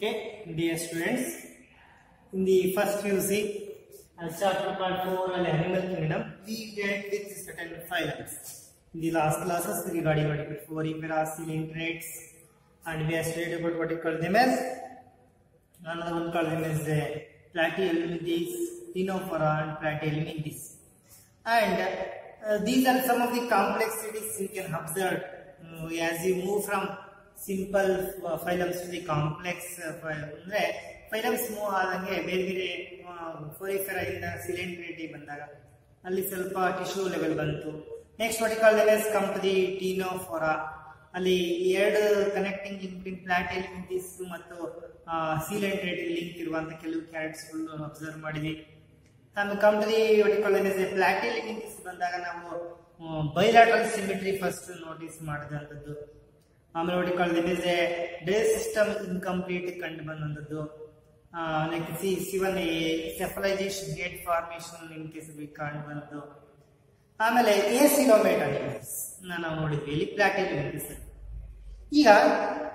Okay, dear students, in the first UC, chapter part 4 on animal kingdom, we get with certain phylums. In the last classes regarding what we call foraminifera, coelentrates, and we have studied about what we call them as another one called them as Platyhelminthes, Ctenophora, and Platyhelminthes. And these are some of the complexities you can observe as you move from simple phylums to the complex phylums move ಆದಂಗೆ ಬೇರೆ ಬೇರೆ ಫೋರಿಫೆರಾ ಇಂದ ಸಿಲೆಂಟ್ರೇಟಿ ಬಂದಾಗ ಅಲ್ಲಿ ಸ್ವಲ್ಪ tissue level ಬಂತು. Next what call them as come to the ctenophora, ಅಲ್ಲಿ ಎರಡು ಕನೆಕ್ಟಿಂಗ್ ಲಿಂಕ್ ಬಿಟ್ವೀನ್ ಪ್ಲಾಟಿಹೆಲ್ಮಿಂಥೀಸ್ ಮತ್ತು ಸಿಲೆಂಟ್ರೇಟಿ ಲಿಂಕ್ ಇರುವಂತ ಕೆಲವು ಕ್ಯಾರೆಕ್ಟರ್ಸ್ ಗಳನ್ನು ಅಬ್ಸರ್ವ್ ಮಾಡಿದ್ವಿ. ಆಮೇಲೆ come to the what call them as platyhelminthes ಬಂದಾಗ ನಾವು ಬೈಲಾಟರಲ್ ಸಿಮೆಟ್ರಿ ಫಸ್ಟ್ ನೋಟಿಸ್ ಮಾಡಿದಂತದ್ದು. ಆಮೇಲೆ what call them is they system incomplete ಕಂಡು ಬಂದಂತದ್ದು. ಲೈಕ್ ಸಿವನ್ cephalization gate formation in case ಕಂಡು ಬಂದದ್ದು. ಆಮೇಲೆ ಎಸಿಲೋಮೇಟ್ ಅನಿಮಲ್ಸ್ ನಾವು ನೋಡಿದ್ವಿ ಇಲ್ಲಿ ಪ್ಲಾಟಿಹೆಲ್ಮಿಂಥೀಸ್. ಈಗ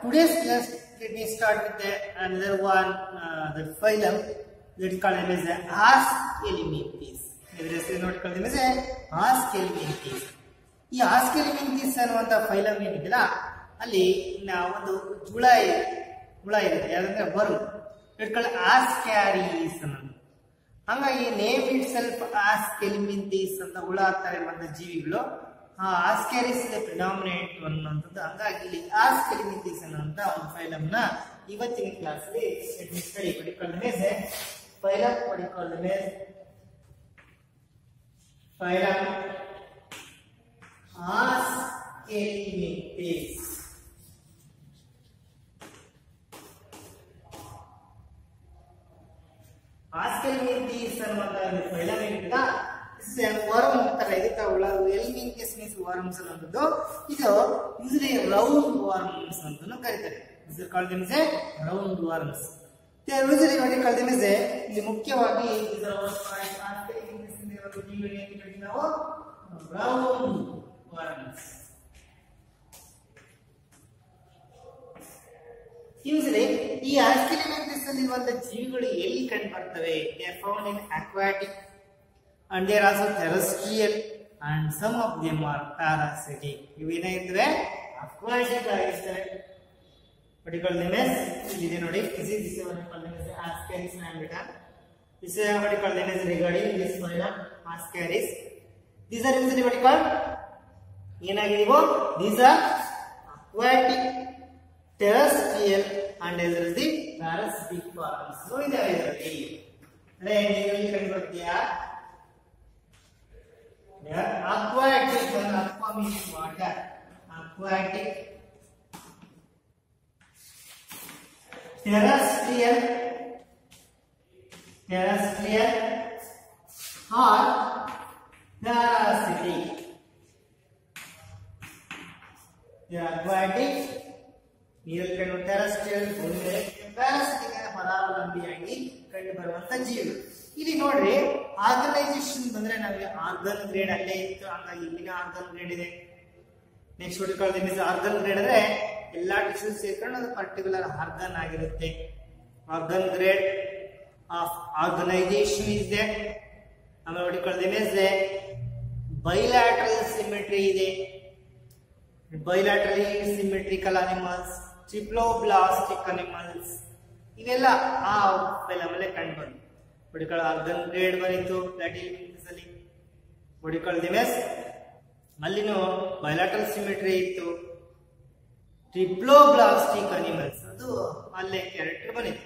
today's class let me start with another one, the phylum that is called as Aschelminthes. ಇದರ ನೋಡಿ ಕಾಲ್ ದೆಮ್ as Aschelminthes. ಈ Aschelminthes ಅನ್ನುವಂತ ಫೈಲಮ್ ಏನಿದೆಯಲ್ಲ ಅಲ್ಲಿ ಒಂದು ಹುಳ ಇರುತ್ತೆ, ಯಾಕಂದ್ರೆ ವರ್ಮ್ ಇಟ್ ಕಾಲ್ಡ್ ಆಸ್ಕ್ಯಾರೀಸ್ ಅನ್ನೋದು. ಹಂಗಾಗಿ ನೇಮ್ ಇಟ್ ಸೆಲ್ಫ್ ಆಸ್ಕೆಲ್ಮಿಂಥೀಸ್ ಅಂತ ಹುಳ ತರ ಇರುವಂತಹ ಜೀವಿಗಳು ಆಸ್ಕ್ಯಾರೀಸ್ ಪ್ರಿಡಾಮಿನೇಟ್ ಅನ್ನುವಂಥದ್ದು. ಹಂಗಾಗಿ ಇಲ್ಲಿ ಆಸ್ಕೆಲ್ಮಿಂಥೀಸ್ ಅನ್ನುವಂತ ಒಂದು ಫೈಲಮ್ ನ ಇವತ್ತಿನ ಕ್ಲಾಸ್ ಅಲ್ಲಿ ಸ್ಟಡಿ ಫೈಲಮ್ Aschelminthes. Aschelminthes ಅನ್ನುವಂತ ಫೈಲಮ್ ಏನಿದೆ ವರ್ಮ್ ತರ ಇದಕ್ಕೆ ಹುಳ. ಎಲ್ಮಿಂಥಸ್ ಮೀನ್ಸ್ ವರ್ಮ್ಸ್ ಅನ್ನೋದು ಇದು ಯೂಶಲಿ ರೌಂಡ್ ವರ್ಮ್ಸ್ ಅಂತಾನು ಕರೀತಾರೆ. This is called as round worms. They usually what called as ಇಲ್ಲಿ ಮುಖ್ಯವಾಗಿ ನಾವು ರೌಂಡ್ ವರ್ಮ್ಸ್. ಯೂಶಲಿ ಈ ಆಸ್ಕೆಲ್ಮಿಂಥೀಸ್ ಅಲ್ಲಿ ಇರುವಂತಹ ಜೀವಿಗಳು ಎಲ್ಲಿ ಕಂಡು ಬರ್ತವೆ? They are found in aquatic and they are also terrestrial and some of them are parasitic. ಇವೇನಾಗಿರ್ತವೆ ಅಕ್ವಾಟಿಕ್ ಆಗಿರ್ತವೆ. what you call them as ಇಲ್ಲಿ ನೋಡಿ this is what you call them as Ascaris ambita. this is what you call them as regarding this phylum Ascaris. these are usually what you call ಏನಾಗಿದೆಯೋ these are aquatic, terrestrial and as well as the parasitic forms. so ಇದಾವೆ ಇದರಲ್ಲಿ ಅಂದ್ರೆ ನೀವು ಕಂಡು ಬರ್ತೀಯಾ aquatic and aqua means water. aquatic, terrestrial or parasitic. they are aquatic, ನೀರಲ್ಲಿ ಕಂಡು terrestrial, parasitic ಅಂದ್ರೆ ಪರಾವಲಂಬಿಯಾಗಿ ಕಂಡು ಬರುವಂತ ಜೀವಿಗಳು. ಇಲ್ಲಿ ನೋಡ್ರಿ ಆರ್ಗನೈಸೇಷನ್ ಬಂದ್ರೆ ನಮಗೆ ಆರ್ಗನ್ ಗ್ರೇಡ್ ಅಲ್ಲೇ ಇತ್ತು, ಹಂಗಾಗಿ ಇಲ್ಲಿನ ಆರ್ಗನ್ ಗ್ರೇಡ್ ಇದೆ. Next what call them organ grade ಅಂದ್ರೆ ಎಲ್ಲಾ ಟಿಶ್ಯೂಸ್ ಸೇರ್ಕೊಂಡು ಅದು ಪರ್ಟಿಕ್ಯುಲರ್ ಆರ್ಗನ್ ಆಗಿರುತ್ತೆ. ಆರ್ಗನ್ ಗ್ರೇಡ್ ಆಫ್ ಆರ್ಗನೈಸೇಷನ್ ಇದೆ. ಆಮೇಲೆ what call them bilateral symmetry ಇದೆ. Bilaterally symmetrical animals, triploblastic animals, ಇವೆಲ್ಲ ಆ ಫೈಲಮ್ ಅಲ್ಲೇ ಕಂಡು ಬಂತು. what ಆರ್ಗನ್ ಗ್ರೇಡ್ ಬರೀತು ಪ್ಲಾಟಿಹೆಲ್ಮಿಂಥೀಸ್ ಅಲ್ಲಿ. what them as ಅಲ್ಲಿನೂ ಬೈಲಾಟರಲ್ ಸಿಮೆಟ್ರಿ ಇತ್ತು. ಟ್ರಿಪ್ಲೋಬ್ಲಾಸ್ಟಿಕ್ ಅನಿಮಲ್ಸ್ ಅದು ಅಲ್ಲೇ ಕ್ಯಾರೆಕ್ಟರ್ ಬಂದಿತ್ತು.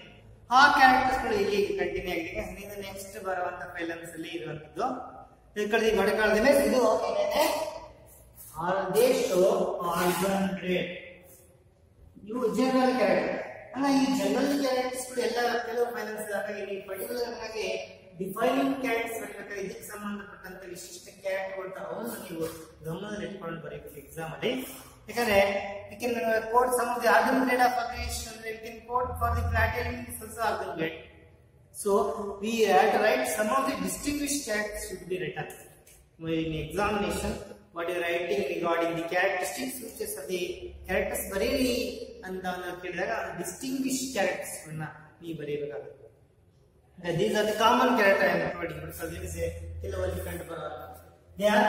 ಆ ಕ್ಯಾರೆಕ್ಟರ್ಸ್ ಗಳು ಇಲ್ಲಿ ಕಂಟಿನ್ಯೂ ಆಗಿದೆ. ನೆಕ್ಸ್ಟ್ ಬರುವಂತ ಫೈಲಮ್ಸ್ ಅಲ್ಲಿ ಇರುವಂತದ್ದು what them as ಇದು ಏನೇನೆ ಆರ್ಗನ್ ಗ್ರೇಡ್. ಇವು ಜನರಲ್ ಕ್ಯಾರೆಕ್ಟರ್. ಈ ಜನರಲ್ ಕ್ಯಾರೆಕ್ಟರ್ಸ್ ಎಲ್ಲ ಕೆಲವು ಫೈಲಮ್ಸ್ ಹಾಗಾಗಿ ಪರ್ಟಿಕ್ಯುಲರ್ ಆಗಿ ಡಿಫೈನಿಂಗ್ ಕ್ಯಾರೆಕ್ಟರ್ಸ್ ಬರಬೇಕಾದ್ರೆ ಇದಕ್ಕೆ ಸಂಬಂಧಪಟ್ಟಂತ ವಿಶಿಷ್ಟ ಕ್ಯಾರೆಕ್ಟರ್ ಅವನ್ನು ನೀವು ಗಮನದಲ್ಲಿ ಇಟ್ಕೊಂಡು ಬರೀಬೇಕು ಎಕ್ಸಾಮ್ ಅಲ್ಲಿ. ಯಾಕಂದ್ರೆ we can quote some of the organ grade of aggregation, we can quote for the platyhelminthes also organ grade. so we have to write some of the distinguished characters should be written in examination. what you are writing regarding the characteristics features of the characters ಬರೀರಿ ಅಂತ ಕೇಳಿದಾಗ distinguish characters ನೀವು ಬರೀಬೇಕಾಗುತ್ತೆ. These are the common character I am providing, because there is a ಕೆಲವೊಂದು ಕಂಡು ಬರೋಲ್ಲ. They are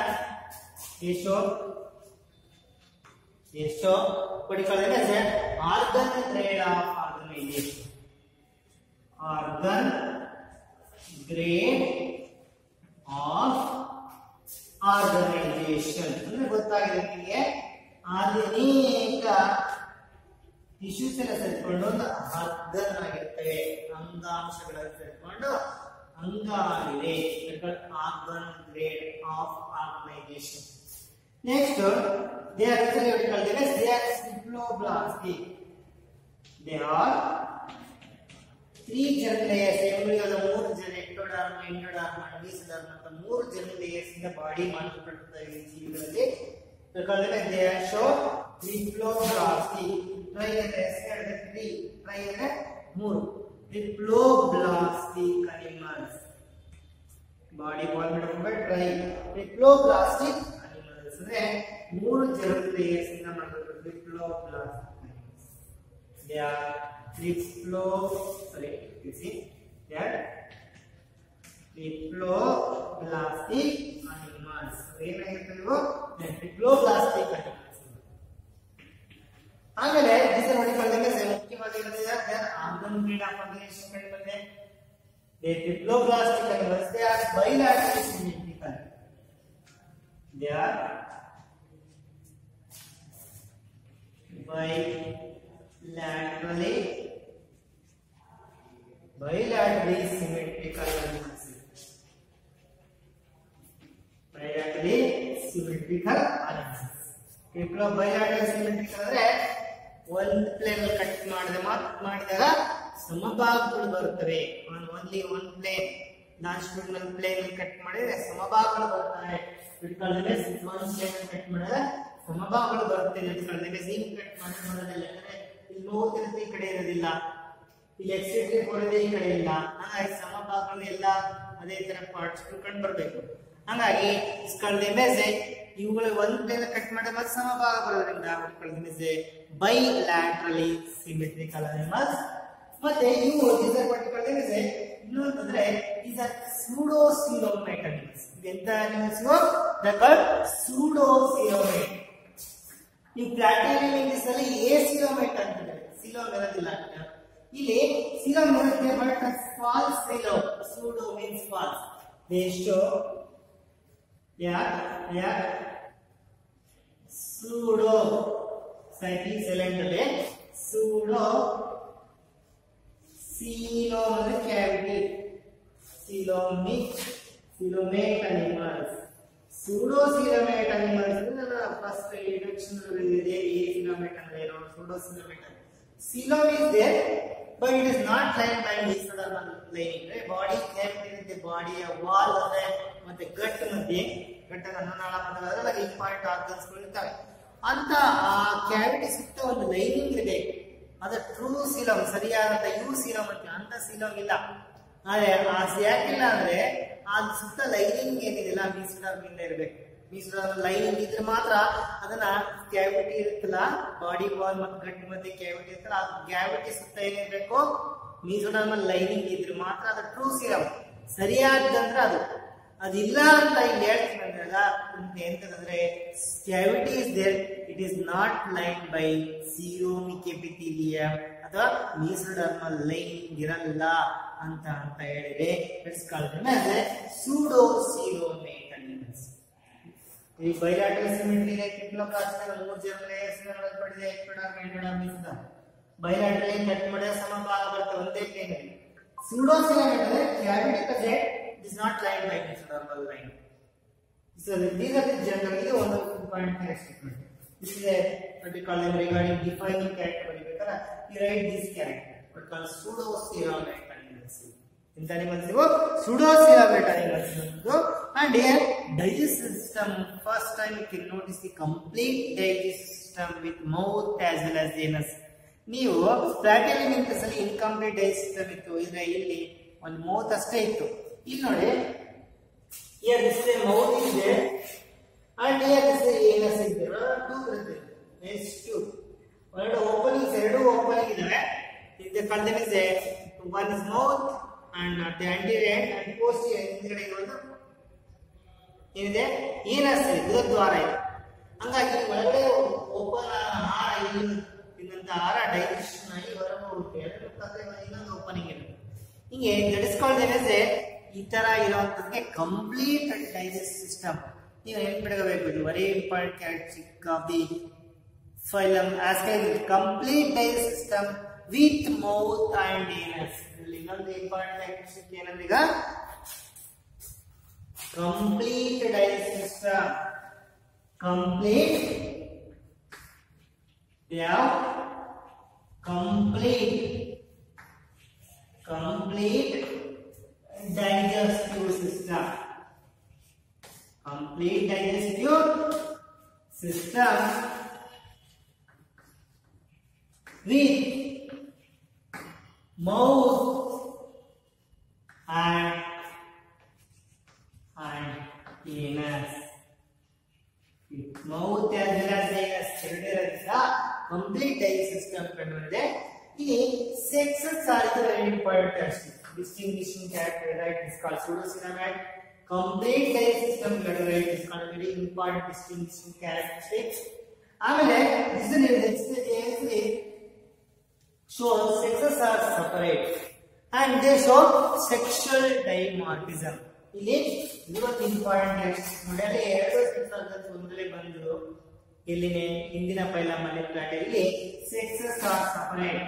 what you call it as an organ grade of organization. Organ grade of organization. ಅಂದ್ರೆ ಗೊತ್ತಾಗಿದೆ ನಿಮಗೆ, ಅನೇಕ ಟಿಶ್ಯೂಸ್ ಎಲ್ಲ ಸೇರಿಕೊಂಡು ಒಂದು ಆರ್ಗನ್ ಆಗಿರ್ತವೆ, ಅಂಗಾಂಶಗಳನ್ನು ಸೇರಿಕೊಂಡು ಅಂಗ ಆಗಿದೆ. Organ grade of organization. Next they are diploblastic. They are 3 germ layers. ಎಮ್ಮೆಗಳ 3 ಜನ ಎಕ್ಟೋಡರ್ಮ, ಎಂಡೋಡರ್ಮ, ಮೆಸೋಡರ್ಮ ಅಂತ 3 germ layers ಇಂದ ಬಾಡಿ ಮಾಡಲ್ಪಟ್ಟಿರುತ್ತದೆ ಈ ಜೀವಿಗಳಲ್ಲಿ. ಬೇಕಾದ್ರೆ they are show diploblastic. Try ಅಂದ್ರೆ 3 diploblastic animals. ಬಾಡಿ ಫಾರ್ಮ್ ಮಾಡಬೇಕು ಟ್ರೈ diploblastic animals ಅಂದ್ರೆ 3 germ layers ಇಂದ ಮಾಡಲ್ಪಟ್ಟ diploblastic animals. They are diploblastic animals. ಏನಾಗಿರ್ತವೆ ಇವು? diploblastic animals. ಆಮೇಲೆ ಇದನ್ನ ನೋಡಿಕೊಳ್ಳೋದಕ್ಕೆ ಮುಖ್ಯವಾಗಿರೋದು ಆರ್ಗನ್ ಗ್ರೇಡ್ ಆಫ್ ಆರ್ಗನೈಸೇಷನ್ ಬಂದಿದೆ. They diploblastic animals. They are bilaterally symmetrical. They are bilaterally symmetrical animals. Bilaterally symmetrical animals. bilaterally symmetrical ಅಂದ್ರೆ ಒಂದು plane cut ಮಾಡಿದಾಗ ಸಮಭಾಗಗಳು ಬರುತ್ತವೆ. only one plane longitudinal plane cut ಮಾಡಿದ್ರೆ ಸಮಭಾಗಗಳು ಬರುತ್ತವೆ. ಇಟ್ಕೊಳ್ಳೋದೇ one plane cut ಮಾಡಿದ್ರೆ ಸಮಭಾಗಗಳು ಬರುತ್ತೆ. ಇಟ್ಕೊಳ್ಳೋದೇ seem cut ಮಾಡೋದಿಲ್ಲ, ಅಂದ್ರೆ ಇಲ್ಲಿ ನೋಡ್ತಿರುತ್ತೆ ಈ ಕಡೆ ಇರೋದಿಲ್ಲ, ಇಲ್ಲಿ ಎಕ್ಸಿಟ್ರಿ ಕೊಡೋದೇ ಈ ಕಡೆ ಇಲ್ಲ. ಹಾಗಾಗಿ ಸಮಭಾಗಗಳು ಎಲ್ಲ ಅದೇ ತರ ಪಾರ್ಟ್ಸ್ ಕಂಡು ಬರಬೇಕು. ಹಾಗಾಗಿ ಇಸ್ಕೊಳ್ಳೋದೇ ಮೇಸೆ ಇವುಗಳು ಒಂದು ಪ್ಲೇನ್ ಕಟ್ ಮಾಡಿದ್ರೆ ಮತ್ತೆ ಸಮಭಾಗ ಬರೋದ್ರಿಂದ ಇಟ್ಕೊಳ್ಳೋದೇ ಮೇಸೆ bilaterally symmetrical animals. ಮತ್ತೆ ಇವು ಇನ್ನೊಂದ್ರೆ pseudocoelomate animals. ಎಂತ animals? pseudocoelomate. ನೀವು ಪ್ಲಾಟಿನಮ್ ಇಂಗ್ಲಿಷ್ ಅಲ್ಲಿ acoelomate ಅಂತಾರೆ, ಸಿಲೋಮ್ ಇರೋದಿಲ್ಲ. ಇಲ್ಲಿ ಸಿಲೋಮ್ ಇರುತ್ತೆ, but false coelom. pseudo means false. They show pseudo cyclic cylinder pseudo coelom cavity coelomate animals. Pseudocoelomate animals first introduction ಇದೆ. coelomate ಅಂದ್ರೆ ಏನು? pseudocoelomate. coelom is there, but it is not lined by mesodermal lining. Body cavity ಇದೆ, body wall ಇದೆ, ಮತ್ತೆ ಗಟ್ ಮಧ್ಯೆ ಗಟ್ಟದ ಅನ್ನನಾಳ ಮಧ್ಯದಲ್ಲಿ important organs ಗಳು ಇರ್ತವೆ. ಅಂತ ಆ ಕ್ಯಾವಿಟಿ ಸುತ್ತ ಒಂದು ಲೈನಿಂಗ್ ಇದೆ, ಅದು ಟ್ರೂ ಸೀಲಮ್, ಸರಿಯಾದಂತ ಯು ಸೀಲಮ್ ಅಂತ ಸೀಲಮ್ ಇಲ್ಲ. ಆದ್ರೆ ಯಾಕಿಲ್ಲ ಅಂದ್ರೆ ಅದ್ ಸುತ್ತ ಲೈನಿಂಗ್ ಏನಿದಿಲ್ಲ ಮೀಸೋಡರ್ಮ್ ಇಂದ ಇರಬೇಕು. ಮೀಸೋಡರ್ಮ್ ಲೈನಿಂಗ್ ಇದ್ರೆ ಮಾತ್ರ ಅದನ್ನ ಕ್ಯಾವಿಟಿ ಇರುತ್ತಲ್ಲ, ಬಾಡಿ ವಾಲ್ ಮತ್ತು ಗಟ್ಟಿ ಮಧ್ಯೆ ಕ್ಯಾವಿಟಿ ಇರುತ್ತಲ್ಲ, ಆ ಕ್ಯಾವಿಟಿ ಸುತ್ತ ಏನಿರ್ಬೇಕು? ಮೀಸೋಡರ್ಮಲ್ ಲೈನಿಂಗ್ ಇದ್ರೆ ಮಾತ್ರ ಅದು ಟ್ರೂ ಸೀಲಮ್. ಸರಿಯಾದಂದ್ರೆ ಅದಿಲ್ಲ ಅಂತ ಇಲ್ಲಿ ಹೇಳ್ತೀನಂದ್ರಲ್ಲ, ಎಂತಂದ್ರೆ cavity is there, it is not lined by ಸೀರೋಮಿಕ್ ಎಪಿಥೀಲಿಯಂ ಅಥವಾ ಮೀಸೋಡರ್ಮಲ್ ಲೈನಿಂಗ್ ಇರಲ್ಲ ಅಂತ ಹೇಳಿದ್ರೆ ಇಟ್ಸ್ ಕಾಲ್ಡ್ ಅಂದ್ರೆ pseudocoelomate animals. ಈ bilateral symmetry diploblastic 3 germ layers ಇಂದ ಮಾಡಲ್ಪಟ್ಟಿದೆ. Ectoderm, endoderm, mesoderm. bilaterally cut ಮಾಡಿದ್ರೆ ಸಮಭಾಗ ಬರುತ್ತೆ ಒಂದೇ ಪ್ಲೇನ್ ಅಲ್ಲಿ. pseudocoelomate ಅಂದ್ರೆ ಕ್ಯಾವಿಟಿ ಇದೆ, it is not lined by mesodermal line. So these are the general one important statement. This is a what we call them regarding defining character. You write this character what called pseudocoelomate animals. In the animals pseudocoelomate animals. And here digestive system, first time you can notice the complete digestive system with mouth as well as anus. ನೀವು platinum ಅಲ್ಲಿ incomplete digestive system ಇತ್ತು, ಇದ್ರೆ ಇಲ್ಲಿ ಒಂದು mouth ಅಷ್ಟೇ ಇತ್ತು. ಇಲ್ಲಿ ನೋಡಿ, here this is a mouth is there and here this is anus is there, two brethren, S2. ಎರಡು ಓಪನಿಂಗ್ಸ್ ಇದಾವೆ. ಇದು ಕಳ್ದನೆ ಇದೆ. One is mouth and the anterior end and posterior ಹಿಂದ್ಗಡೆ ಇರೋದು ಏನಿದೆ ಏನಸ್ ಇದು ದ್ವಾರ ಇದೆ. ಹಂಗಾಗಿ ಒಳಗಡೆ ಓಪನ್ ಆಹಾರ ಇನ್ನಂತ ಆಹಾರ ಡೈಜೆಷನ್ ಆಗಿ ಹೊರಗೆ ಹೋಗುತ್ತೆ. ಇನ್ನೊಂದು ಓಪನಿಂಗ್ ಇದೆ. ಹಿಂಗೆ ದಟ್ ಇಸ್ ಕಾಲ್ಡ್ ಏನಂದ್ರೆ ಈ ತರ ಇರುವಂತಕ್ಕೆ ಕಂಪ್ಲೀಟ್ ಡೈಜೆಸ್ಟ್ ಸಿಸ್ಟಮ್. ನೀವು ನೆನ್ಪಿಡಬೇಕು, ಇದು very important characteristic of the phylum as complete digest system with mouth and anus. ಇಲ್ಲಿ ಇನ್ನೊಂದು ಇಂಪಾರ್ಟೆಂಟ್ ಕ್ಯಾರೆಕ್ಟರಿಸ್ಟಿಕ್ ಏನಂದ್ರೆ ಈಗ complete digest system. Complete digestive system. Complete digestive system with mouth and anus. With mouth as well as anus. Complete digestive system ಕಂಡುಬಂದಿದೆ. ಇಲ್ಲಿ sexes are very important. Distinguishing character, right? It's called pseudocyanoid. Complete digestive system, right? It's called very important distinguishing characteristics. ಆಮೇಲೆ this shows sexes are separate and they show sexual dimorphism. ಇಲ್ಲಿ ಇವತ್ತು important ನೋಡಿ, ಎರಡು ಒಂದಲೇ ಬಂದ್ರು. ಇಲ್ಲಿನೇ ಹಿಂದಿನ phylum ಅಲ್ಲಿ ಇಲ್ಲಿ sexes are separate.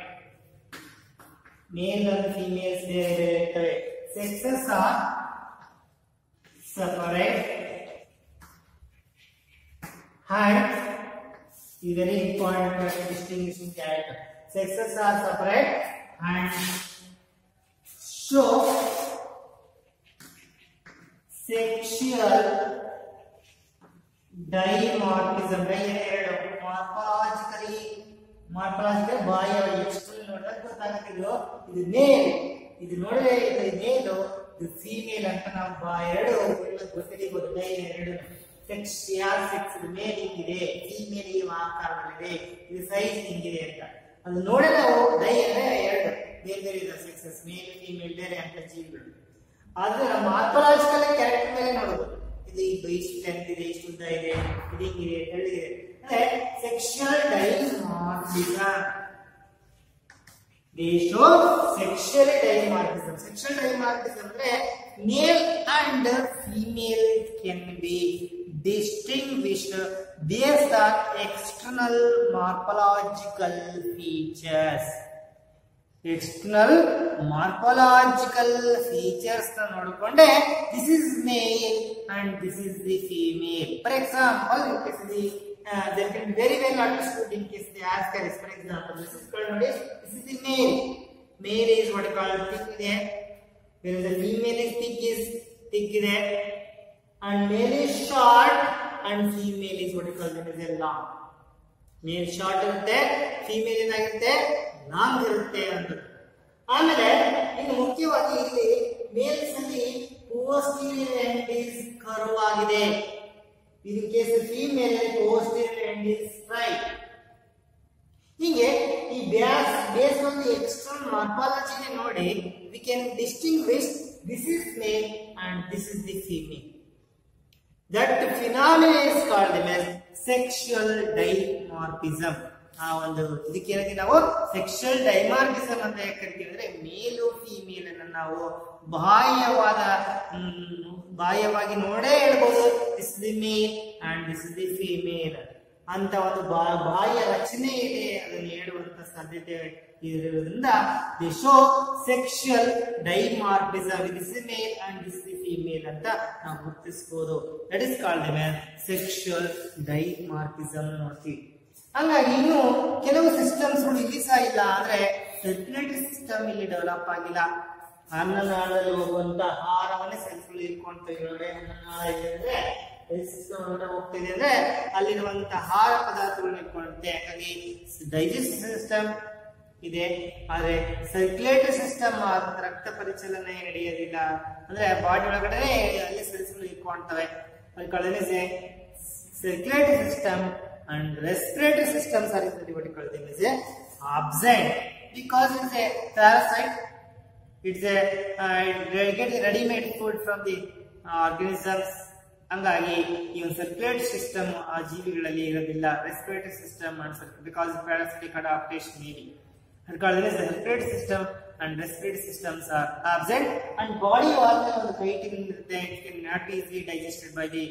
Male and females ಬೇರೆ ಇರ್ತವೆ. Sexes are separate and is very important distinguishing character. Sexes are separate and show sexual dimorphism. Morphological ಬಾಹ್ಯ ಎಕ್ಸ್ಟರ್ನಲ್ ನೋಡಿದ್ರೆ ಗೊತ್ತಾಗುತ್ತಿದ್ದು ಇದು ಮೇಲ್, ಇದು ನೋಡಿದ್ರೆ ಇದು ಮೇಲ್, ಇದು ಫೀಮೇಲ್ ಅಂತ ನಾವು ಎರಡು ಗೊತ್ತಿರಬಹುದು. ಎರಡು ಸೆಕ್ಸ್, ಯಾರ ಸೆಕ್ಸ್ ಮೇಲ್ ಹಿಂಗಿದೆ, ಫೀಮೇಲ್ ಈ ಆಕಾರದಲ್ಲಿದೆ, ಇದು ಸೈಜ್ ಹಿಂಗಿದೆ ಅಂತ ಅದು ನೋಡಿ ನಾವು ಡೈ ಅಂದ್ರೆ ಎರಡು ಬೇರೆ ಬೇರೆ ಇದೆ ಸೆಕ್ಸಸ್, ಮೇಲ್ ಫೀಮೇಲ್ ಬೇರೆ ಅಂತ ಜೀವಿಗಳು. ಆದ್ರೆ ನಮ್ಮ ಮಾರ್ಫಾಲಜಿಕಲ್ ಕ್ಯಾರೆಕ್ಟರ್ ಮೇಲೆ ನೋಡಬಹುದು. ಇದು ಇಷ್ಟು ಲೆಂತ್ ಇದೆ, ಇಷ್ಟು ಉದ್ದ ಇದೆ, ಇದು ಹಿಂಗಿದೆ, ತೆಳ್ಳಗಿದೆ. Sexual dimorphism. They show sexual dimorphism. Sexual dimorphism ಅಂದ್ರೆ male and female can be distinguished based on external morphological features. External morphological features na noಡಿಕೊಂಡೆ this is male and this is the female. For example, you can see there can be very well understood in case they ask us. For example, this is called notice, this is the male. Male is what you call thick ಇದೆ, whereas the female is thick ಇದೆ, and male is short and female is what you call them as a long. Male short ಇರುತ್ತೆ, female ಏನಾಗಿರುತ್ತೆ long ಇರುತ್ತೆ ಅಂತ. ಆಮೇಲೆ ಇನ್ನು ಮುಖ್ಯವಾಗಿ ಇಲ್ಲಿ ಮೇಲ್ಸ್ ಅಲ್ಲಿ ಪೋಸ್ಟೀರಿಯರ್ ಎಂಡ್ ಇಸ್ ಕರ್ವ್ ಆಗಿದೆ. In case female posterior end is straight. ಹೀಗೆ ಈ based on the external morphology ನೋಡಿ we can distinguish this is male and this is the female. That phenomenon is called as sexual dimorphism. ಆ ಒಂದು ಇದಕ್ಕೆ ಏನಂತೀವಿ ನಾವು sexual dimorphism ಅಂತ ಯಾಕೆ ಕರಿತೀವಿ ಅಂದ್ರೆ ಮೇಲು ಫೀಮೇಲ್ ಅನ್ನು ನಾವು ಬಾಹ್ಯವಾಗಿ ನೋಡೇ ಹೇಳ್ಬೋದು this is the male and this is the female ಅಂತ ಒಂದು ಬಾಹ್ಯ ರಚನೆ ಇದೆ, ಅದನ್ನು ಹೇಳುವಂತ ಸಾಧ್ಯತೆ ಇರೋದ್ರಿಂದ the show sexual dimorphism. This is male and this is the female ಅಂತ ನಾವು ಗುರುತಿಸಬಹುದು. That is called sexual dimorphism ನೋಡ್ತೀವಿ. ಹಂಗಾಗಿ ಇನ್ನು ಕೆಲವು ಸಿಸ್ಟಮ್ಸ್ ಇಲ್ಲಿ ಸಹ ಇಲ್ಲ, ಅಂದ್ರೆ ಸರ್ಕ್ಯುಲೇಟರಿ ಸಿಸ್ಟಮ್ ಇಲ್ಲಿ ಡೆವಲಪ್ ಆಗಿಲ್ಲ. ಅನ್ನನಾಳದಲ್ಲಿ ಹೋಗುವಂತ ಆಹಾರವನ್ನೇ ಸೆಲ್ಫಲ್ಲಿ ಇಟ್ಕೊಂತೀವಿ. ಅನ್ನನಾಳ ಇದೆ ಅಂದ್ರೆ ಸಿಸ್ಟಮ್ ಹೋಗ್ತಿದೆ ಅಂದ್ರೆ ಅಲ್ಲಿರುವಂತ ಆಹಾರ ಪದಾರ್ಥಗಳನ್ನ ಇಟ್ಕೊಳ್ಳುತ್ತೆ. ಹಾಗಾಗಿ ಡೈಜೆಸ್ಟಿವ್ ಸಿಸ್ಟಮ್ ಇದೆ, ಆದ್ರೆ ಸರ್ಕ್ಯುಲೇಟರಿ ಸಿಸ್ಟಮ್ ರಕ್ತ ಪರಿಚಲನೆ ನಡೆಯೋದಿಲ್ಲ. ಅಂದ್ರೆ ಬಾಡಿ ಒಳಗಡೆ ಅಲ್ಲಿ ಸೆಲ್ಸ್ಗಳು ಇಟ್ಕೊಳ್ತವೆ. ಅದಕ್ಕೆ circulatory system and respiratory systems are what you call them is a absent because it's a parasite. It's a it gets ready-made food from the organisms. ಹಂಗಾಗಿ ಈ ಒಂದು ಸರ್ಕ್ಯುಲೇಟರಿ ಸಿಸ್ಟಮ್ ಆ ಜೀವಿಗಳಲ್ಲಿ ಇರೋದಿಲ್ಲ. Respiratory system because parasitic adaptation maybe circulatory system and respiratory systems are absent and body organ ಒಂದು ಕೈಟಿಂಗ್ ಇರುತ್ತೆ. it can not be easily digested by the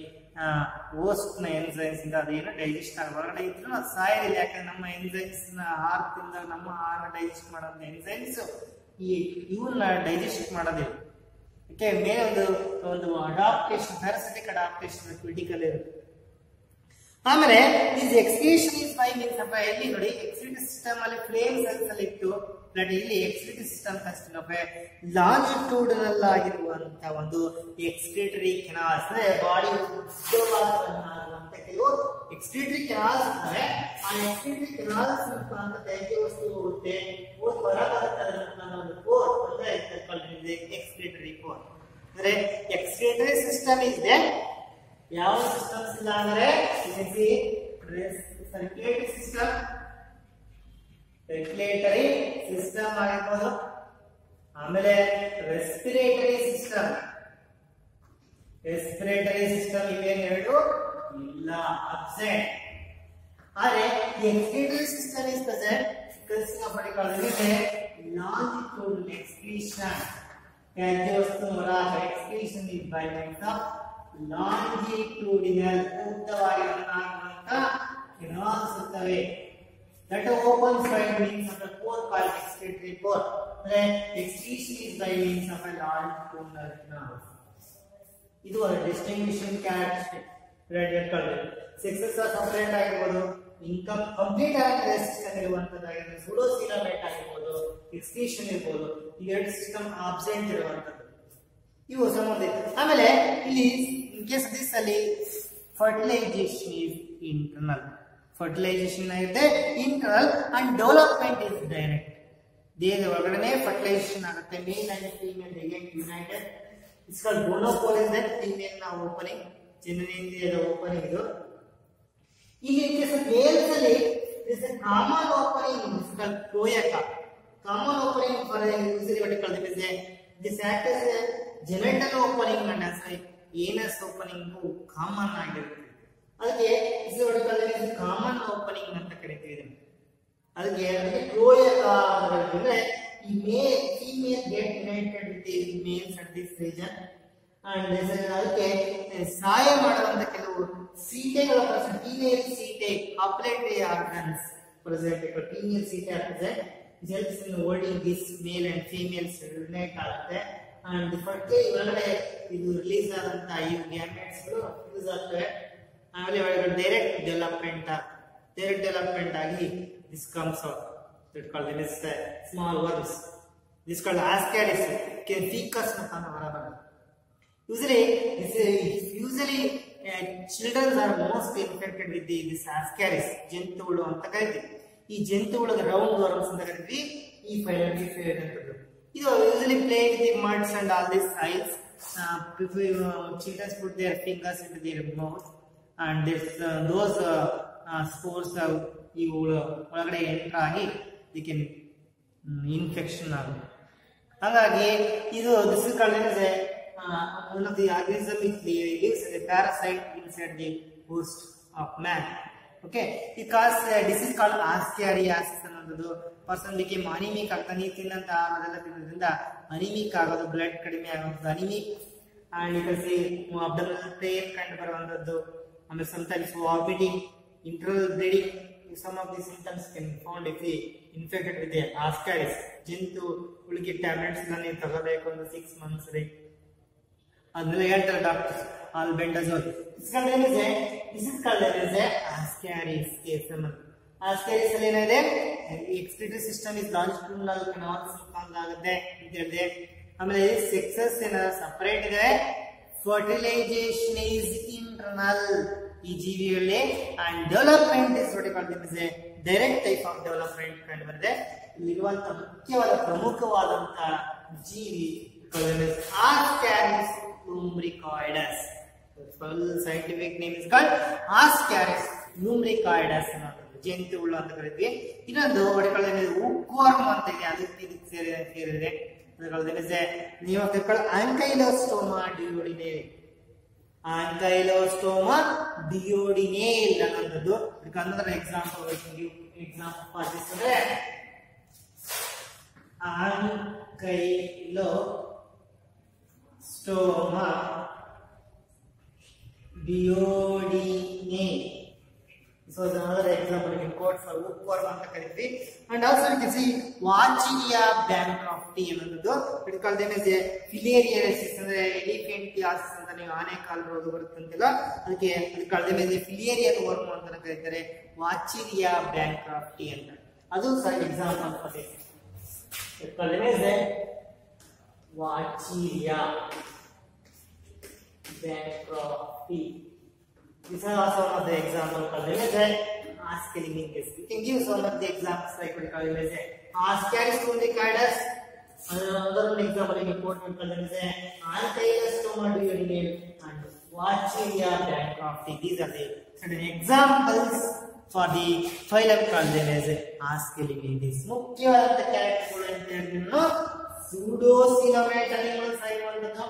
host enzymes ಇಂದ ಅದೇನು ಡೈಜೆಸ್ಟ್ ಆಗ ಹೊರಗಡೆ ಇದ್ರು ಅದು ಸಾಯೋದಿಲ್ಲ. ಯಾಕಂದ್ರೆ ನಮ್ಮ ಎಂಜೈಮ್ಸ್ ನ ಆಹಾರದಿಂದ ನಮ್ಮ ಆಹಾರ ಡೈಜೆಸ್ಟ್ ಮಾಡೋದು ಎಂಜೈಮ್ಸ್ ಇವನ್ನ ಡೈಜೆಸ್ಟ್ ಮಾಡೋದಿಲ್ಲ. ಓಕೆ, ಮೇಲೆ ಒಂದು ಅಡಾಪ್ಟೇಷನ್ ಪ್ಯಾರಾಸಿಟಿಕ್ ಅಡಾಪ್ಟೇಷನ್ ಕ್ರಿಟಿಕಲ್ ಇರುತ್ತೆ. ಆಮೇಲೆ this excretion is by means of ಎಲ್ಲಿ ನೋಡಿ ಎಕ್ಸ್ಕ್ರೀಟರಿ ಸಿಸ್ಟಮ್ ಅಲ್ಲಿ ಫ್ಲೇಮ್ ಸೆಲ್ಸ್ ಅಲ್ಲಿ ಇಟ್ಟು ಇಲ್ಲಿ ಎಕ್ಸ್ಕ್ರೀಟರಿ ಸಿಸ್ಟಮ್ ಕನ್ಸಿಸ್ಟಿಂಗ್ ಆಫ್ ಲಾಂಜಿಟ್ಯೂಡನಲ್ ಆಗಿರುವಂತಹ ಒಂದು ಎಕ್ಸ್ಕ್ರೀಟರಿ ಕೆನಾಲ್ಸ್ ಅಂದ್ರೆ ಬಾಡಿ ಉದ್ದವಾದಂತಹ ಕೆಲವು ಎಕ್ಸ್ಕ್ರೀಟರಿ ಕೆನಾಲ್ಸ್ ಇರ್ತವೆ. ಆ ಎಕ್ಸ್ಕ್ರೀಟರಿ ಕೆನಾಲ್ಸ್ ಅಂತ ತ್ಯಾಜ್ಯ ವಸ್ತು ಹೋಗುತ್ತೆ, ಹೋಗಿ ಹೊರಬರುತ್ತದೆ ಒಂದು ಕೋರ್ ಅಂದ್ರೆ ಎಕ್ಸ್ಕ್ರೀಟರಿ ಕೋರ್. ಅಂದ್ರೆ ಎಕ್ಸ್ಕ್ರೀಟರಿ ಸಿಸ್ಟಮ್ ಇಸ್ ದೇ ಯಾವ ಸಿಸ್ಟಮ್ಸ್ ಇಲ್ಲ ಅಂದ್ರೆ ಸರ್ಕ್ಯುಲೇಟರಿ ಸಿಸ್ಟಮ್ ಆಗಿರ್ಬೋದು, ಆಮೇಲೆ ರೆಸ್ಪಿರೇಟರಿ ಸಿಸ್ಟಮ್ ಇವೇನು ಎರಡು ಇಲ್ಲ, ಅಬ್ಸೆಂಟ್. ಆದ್ರೆ excretory system is present consisting of what you call longitudinal excretion. ತ್ಯಾಜ್ಯ ವಸ್ತು ಹೊರಹಾಕ excretion is by means of longitudinal ಉದ್ದವಾಗಿರುವಂತಹ ಕೆನಾಲ್ಸ್ ಇರ್ತವೆ. that opens by means of a pore called excretory pore. ಅಂದ್ರೆ excretion is by means of a longitudinal canal. ಇದು ಒಂದು distinguishing characteristic. Sexes separate ಆಗಿರ್ಬೋದು, income complete ಆಗಿ restriction ಇರುವಂತದ್ದಾಗಿರ್ಬೋದು, ಸೂಡೋಸಿಲಮೇಟ್ ಆಗಿರ್ಬೋದು, excretion ಇರ್ಬೋದು, ಈ ಎರಡು ಸಿಸ್ಟಮ್ ಆಬ್ಸೆಂಟ್ ಇರುವಂತದ್ದು ಇವು ಸಂಬಂಧ. ಆಮೇಲೆ ಇಲ್ಲಿ ಇನ್ ಕೇಸ್ ದಿಸ್ ಅಲ್ಲಿ ಫರ್ಟಿಲೈಸೇಷನ್ ಇಸ್ ಇಂಟರ್ನಲ್. ಫರ್ಟಿಲೈಸೇಷನ್ ಆಗುತ್ತೆ internal and development is direct. ದೇಹದ ಒಳಗಡೆ ಫರ್ಟಿಲೈಸೇಷನ್ ಆಗುತ್ತೆ. Male and female they get united. It's called gonopore is that female ನ ಓಪನಿಂಗ್, ಜನನೇಂದ್ರಿಯದ ಓಪನಿಂಗ್ ಇದು. ಇಲ್ಲಿ ಮೇಲ್ಸ್ ಅಲ್ಲಿ this common opening is called cloaca. Common opening for usually what called this this act as a genital opening and as a anus opening common ಆಗಿರುತ್ತೆ. ಅದಕ್ಕೆ this is what called as common opening ಅಂತ ಕರೀತೀವಿ. ಅದಕ್ಕೆ cloaca ಅಂದ್ರೆ ಈ male female get united with the males at this region and ಅದಕ್ಕೆ ಸಹಾಯ ಮಾಡುವಂತ ಕೆಲವು ಸೀಟೆಗಳ female setae copulatory organs present. Female setae ಆಗ್ತದೆ, helps in holding this male and female unite ಆಗುತ್ತೆ. and ಫರ್ಟಿ ಒಳಗಡೆ ಇದು ರಿಲೀಸ್ ಆದಂತ ಈ ಗ್ಯಾಮೆಟ್ಸ್ ಗಳು ಯೂಸ್ ಆಗ್ತವೆ. ಆಮೇಲೆ ಒಳಗಡೆ ಡೈರೆಕ್ಟ್ ಡೆವಲಪ್ಮೆಂಟ್ ಆಗಿ this comes out. that called this small worms. this called ascaris can fecus ಅಂತ ಹೊರಬರುತ್ತೆ. Usually children are most infected with this ascaris ಜಂತುಹುಳು ಅಂತ ಕರೀತೀವಿ. ಈ ಜಂತುಹುಳು ರೌಂಡ್ ವರ್ಮ್ಸ್ ಅಂತ ಕರೀತೀವಿ. ಈ ಫೈಲಮ್ಗೆ ಸೇರಿದಂತದ್ದು. ಇದು usually play with the muds and all these sides. Children put their fingers into their mouth and this those spores ಇವುಗಳು ಒಳಗಡೆ ಎಂಟರ್ ಆಗಿ ಇದಕ್ಕೆ ಇನ್ಫೆಕ್ಷನ್ ಆಗುತ್ತೆ. ಹಾಗಾಗಿ ಇದು this is called as one of the organism which lives as a parasite inside the host of man. Okay, because disease called ascariasis ಅನ್ನೋದು person became anemic ಆಗ್ತಾನೆ. ನೀರು ತಿನ್ನಂತ ಆಹಾರದೆಲ್ಲ ತಿನ್ನೋದ್ರಿಂದ ಅನಿಮಿಕ್ ಆಗೋದು, ಬ್ಲಡ್ ಕಡಿಮೆ ಆಗೋದು anemic. And you can see abdominal pain ಕಂಡು ಬರುವಂತದ್ದು. ಆಮೇಲೆ sometimes vomiting, internal bleeding. some of these symptoms can be found if we infected with the ascaris. ಜಂತು ಹುಳುಗೆ ಟ್ಯಾಬ್ಲೆಟ್ಸ್ ನ ನೀವು ತಗೋಬೇಕು ಒಂದು 6 months ರೀ. ಅದನ್ನೆಲ್ಲ ಹೇಳ್ತಾರೆ doctors. ಆಲ್ಬೆಂಡಜೋಲ್. this is called as a ascaris case. ascaris ಅಲ್ಲಿ ಏನಿದೆ, excretory system is longitudinal canals form ಆಗುತ್ತೆ ಅಂತ ಹೇಳಿದೆ. ಆಮೇಲೆ ಸೆಕ್ಸಸ್ ಏನ ಸಪರೇಟ್ ಇದೆ, ಫರ್ಟಿಲೈಸೇಷನ್ is internal ಈ ಜೀವಿಗಳಲ್ಲಿ and development is what you call this a direct type of development ಕಂಡು ಬಂದಿದೆ. ಇಲ್ಲಿರುವಂತ ಮುಖ್ಯವಾದ ಪ್ರಮುಖವಾದಂತಹ ಜೀವಿ Ascaris lumbricoides. The full scientific name is called Ascaris ಲ್ಯೂಮ್ರಿಕಾಯ್ಡಸ್ ಅನ್ನೋದು ಜಂತು ಹುಳು ಅಂತ ಕರಿತೀವಿ. ಇನ್ನೊಂದು ಹೊಡೆಕೊಳ್ಳೋದು ಉಕ್ವಾರ್ಮ್ ಅಂತ ಇದೆ, ಅದಕ್ಕೆ ಸೇರಿದೆ. ನೀವು ಆಂಕೈಲೋಸ್ಟೋಮಾ ಡಿಯೋಡಿನೇಲ್, ಆಂಕೈಲೋಸ್ಟೋಮಾ ಡಿಯೋಡಿನೇಲ್ ಅನ್ನೋದು another example I can give example for this ಅಂದ್ರೆ ಆಂಕೈಲೋಸ್ಟೋಮಾ ಡಿಯೋಡಿನೇಲ್. So another example you can quote for hookworm anta karithi. And also you can see Wachilia bancrofti ಅನ್ನೋದು it called them as a filariasis ಅಂದ್ರೆ elephantiasis ಅಂತ ನೀವು ಆನೆಕಾಲ್ ರೋಗ ಬರುತ್ತಂತಿಲ್ಲ, ಅದಕ್ಕೆ it called them as a filarial worm ಅಂತ ಕರೀತಾರೆ, Wachilia bancrofti ಅಂತ. ಅದು ಸಹ example for this. it called them as a Wachilia bancrofti. These are also one of the examples called them as Ascariasis. We can give some of the examples like we call them as Ascaris lumbricoides. Another example in report we call them as Ankylostoma duodenale and Wachilia bancrofti. These are the certain examples for the phylum called them as Ascariasis. ಮುಖ್ಯವಾದ ಕ್ಯಾರೆಕ್ಟರ್ಗಳು ಅಂತ ಹೇಳಿದ್ರು pseudocoelomate animals ಆಗಿರುವಂತದ್ದು,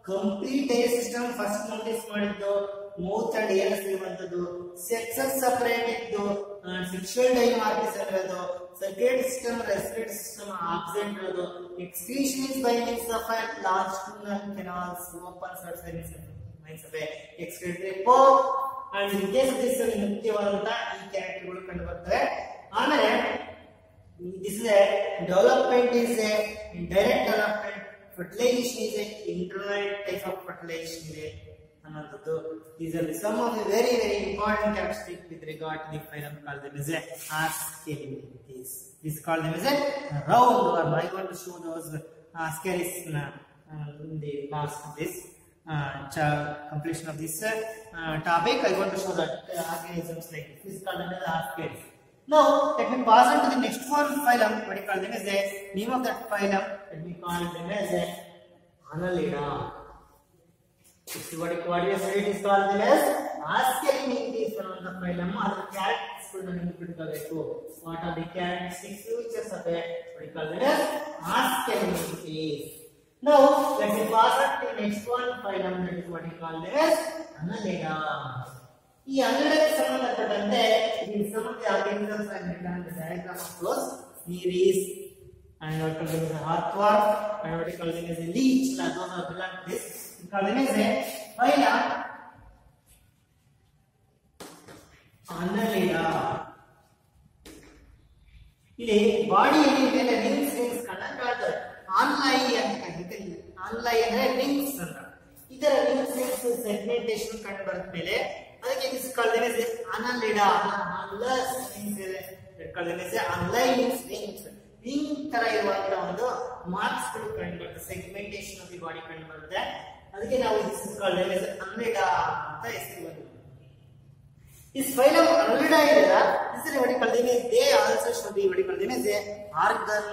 complete digestive system first notice ಮಾಡಿದ್ದು, mouth and anus ಇರುವಂತದ್ದು, sexes separate ಇದ್ದು, sexual dimorphism ಇರೋದು, circulatory system respiratory system absent ಇರೋದು, excretion is by means of a longitudinal canals open surface means of a excretory pore. And in case of this ಮುಖ್ಯವಾದಂತಹ ಈ ಕ್ಯಾರೆಕ್ಟರ್ಗಳು ಕಂಡು ಬರ್ತವೆ. ಆಮೇಲೆ this is a development is a direct development, fertilization is a internal type of fertilization ಇದೆ ಅನ್ನೋದು. These are some of the very important characteristics with regard to the phylum called them as Ascariasis. This called them as a round worm. I want to show those Ascaris in the last of this completion of this topic. I want to show that organisms like this. This is called them as Ascaris. Now let me pass on to the next one phylum. What we call them as a name of that phylum. Let me call them as a Annelida. This is what you said. It is called them as Ascariasis one of the phylum. Other characteristics we need to know. What are the characteristics features of a what we call them as Ascariasis. Now let me pass on to the next one phylum. That is what we call them as Annelida. ಈ ಅನ್ನೆಲಿಡಕ್ಕೆ ಸಂಬಂಧಪಟ್ಟಂತೆ ಈ ಸಮಸ್ಯೆ organisms and the diagram of those series and what called them as heartworm and what we call them as a leech. Those are belong to this. We call them as a phylum Annelida. ಇಲ್ಲಿ ಬಾಡಿಯಲ್ಲಿ ಮೇಲೆ rings ಕಣ್ಣ ಕಾಣ್ತದೆ. ಆನ್ಲೈ ಅಂತ ಕರೀತಾರೆ. ಆನ್ಲೈ ಅಂದ್ರೆ rings ಅಂತ. ಇದರ ರಿಂಗ್ಸ್ ಸೆಗ್ಮೆಂಟೇಷನ್ ಕಂಡು ಬರದ ಮೇಲೆ ಅದಕ್ಕೆ this called them as Annelida. Annelus means called them as Anneli means rings. ring ತರ ಇರುವಂತ ಒಂದು ಮಾರ್ಕ್ಸ್ ಗಳು ಕಂಡು ಬರುತ್ತೆ, ಸೆಗ್ಮೆಂಟೇಷನ್ ಆಫ್ ದಿ ಬಾಡಿ ಕಂಡು ಬರುತ್ತೆ. ಅದಕ್ಕೆ ನಾವು this called them as Annelida ಅಂತ ಹೆಸರು ಬಂದಿದೆ. This phylum Annelida ಇದೆಲ್ಲ this is what we call them as they also should be what we call them as organ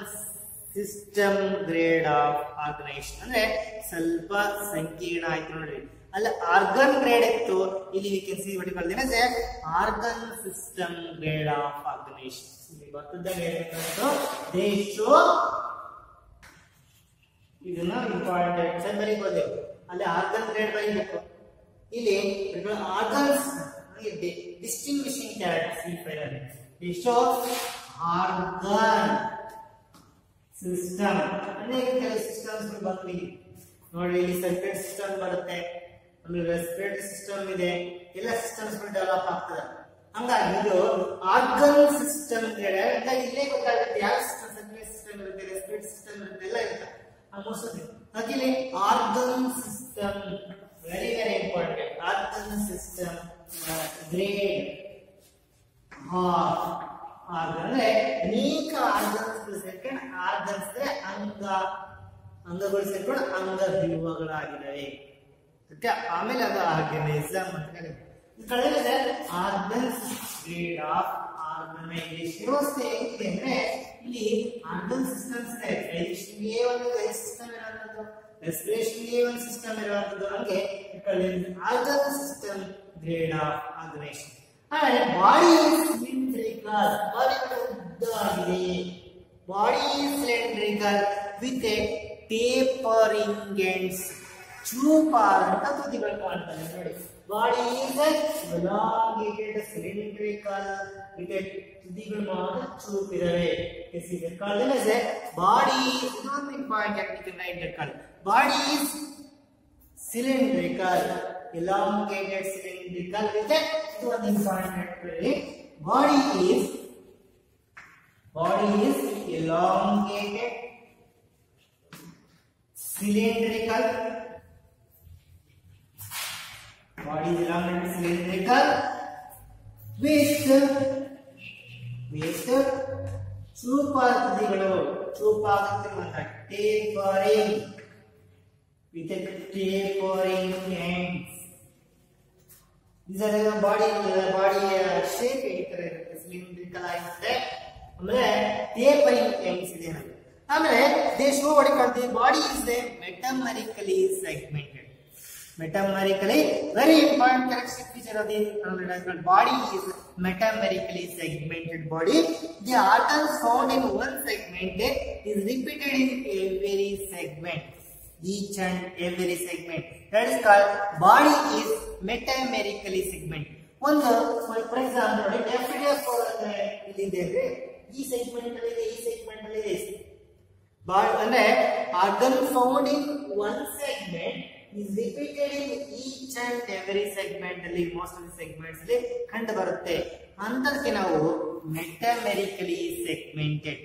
system grade of organization. ಅಂದ್ರೆ ಸ್ವಲ್ಪ ಸಂಕೀರ್ಣ ಆಯ್ತು ನೋಡಿ, ಅಲ್ಲ ಆರ್ಗನ್ ಗ್ರೇಡ್ ಇತ್ತು, ಇಲ್ಲಿ we can see what you call them as a organ system grade of organization. ಇಲ್ಲಿ ಬರ್ತದಾಗ ಏನಂತ they show ಇದನ್ನ ಇಂಪಾರ್ಟೆಂಟ್ ಅಂತ ಬರೀಬಹುದು. ಅಲ್ಲಿ ಆರ್ಗನ್ ಗ್ರೇಡ್ ಬರೀಬೇಕು. ಇಲ್ಲಿ organs distinguishing characteristics they show organ system. ಅನೇಕ ಕೆಲವು ಸಿಸ್ಟಮ್ಸ್ ಬಂದ್ವಿ ನೋಡಿ, ಇಲ್ಲಿ ಸರ್ಕ್ಯುಲೇಟರಿ ಸಿಸ್ಟಮ್ ಬರುತ್ತೆ, ಆಮೇಲೆ ರೆಸ್ಪಿರೇಟರಿ ಸಿಸ್ಟಮ್ ಇದೆ, ಎಲ್ಲ ಸಿಸ್ಟಮ್ಸ್ ಡೆವಲಪ್ ಆಗ್ತದೆ. ಹಂಗಾಗಿ ಇದು ಆರ್ಗನ್ ಸಿಸ್ಟಮ್ ಹಂಗಾಗಿ ಇಲ್ಲೇ ಗೊತ್ತಾಗುತ್ತೆ ಯಾವ ಸಿಸ್ಟಮ್, ಸರ್ಕ್ಯುಲೇಟರಿ ಸಿಸ್ಟಮ್ ಇರುತ್ತೆ, ರೆಸ್ಪಿರೇಟರಿ ಸಿಸ್ಟಮ್ ಇರುತ್ತೆ, ಎಲ್ಲ ಇರುತ್ತೆ ಆಲ್ಮೋಸ್ಟ್. ಹಾಗೆ ಇಲ್ಲಿ organ system very important. Organ system grade organ ಅಂದ್ರೆ ಅನೇಕ ಆರ್ಗನ್ಸ್ ಸೇರ್ಕೊಂಡು, ಆರ್ಗನ್ಸ್ ಅಂದ್ರೆ ಅಂಗಗಳು ಸೇರ್ಕೊಂಡು ಅಂಗ ಧ್ರುವಗಳಾಗಿದ್ದಾವೆ. ಆಮೇಲೆ ಅದು ಆರ್ಗನೈಸಮ್ ಅಂತ ಕರೀತಾರೆ. ಆರ್ಗನ್ಸ್ ಗ್ರೇಡ್ ಆಫ್ ಆರ್ಗನೈಸೇಷನ್ ವ್ಯವಸ್ಥೆ ಹೇಗಿದೆ ಅಂದ್ರೆ ಇಲ್ಲಿ ಆರ್ಗನ್ ಸಿಸ್ಟಮ್ಸ್ ಇದೆ. ಡೈಜೆಷನ್ಗೆ ಒಂದು ಸಿಸ್ಟಮ್ ಇರುವಂತದ್ದು, ರೆಸ್ಪಿರೇಷನ್ಗೆ ಒಂದು ಸಿಸ್ಟಮ್ ಇರುವಂತದ್ದು. ಹಂಗೆ organ system grade of organization. ಆಮೇಲೆ ಬಾಡಿ ಸಿಲಿಂಡ್ರಿಕಲ್, ಬಾಡಿ ಉದ್ದವಾಗಿದೆ. Body cylindrical with a tapering ends, ಚೂಪಾದಂತ ತುದಿಗಳು ಕಾಣ್ತವೆ ನೋಡಿ. Body is elongated cylindrical with a ತುದಿಗಳು ಮಾತ್ರ ಚೂಪಿದಾವೆ. This is called as a body. One important technical right that called body is cylindrical, elongated cylindrical with a one important really. Body is elongated cylindrical. Body is elongated cylindrical with ಚೂಪಾದ ತುದಿಗಳು, ಚೂಪಾಗುತ್ತಿರುವಂತ tapering with tapering ends. ಇದರ ಬಾಡಿಯ shape ಈ ತರ ಇರುತ್ತೆ, cylindrical ಆಗಿರುತ್ತೆ. ಆಮೇಲೆ tapering ends ಇದೆ. ಆಮೇಲೆ they show what called the body is a metamerically segmented. Metamerically, very important characteristic feature of the body is metamerically segmented body. The organs found in one segment is repeated in every segment, each and every segment. That is called body is metamerically segmented. One, for example, FDF ilide ee segment alide ee segment alide ಅಂದ್ರೆ organ found in one segment is repeated in each and every segment ಅಲ್ಲಿ, most of the segments ಅಲ್ಲಿ ಕಂಡು ಬರುತ್ತೆ. ಅಂತದಕ್ಕೆ ನಾವು metamerically segmented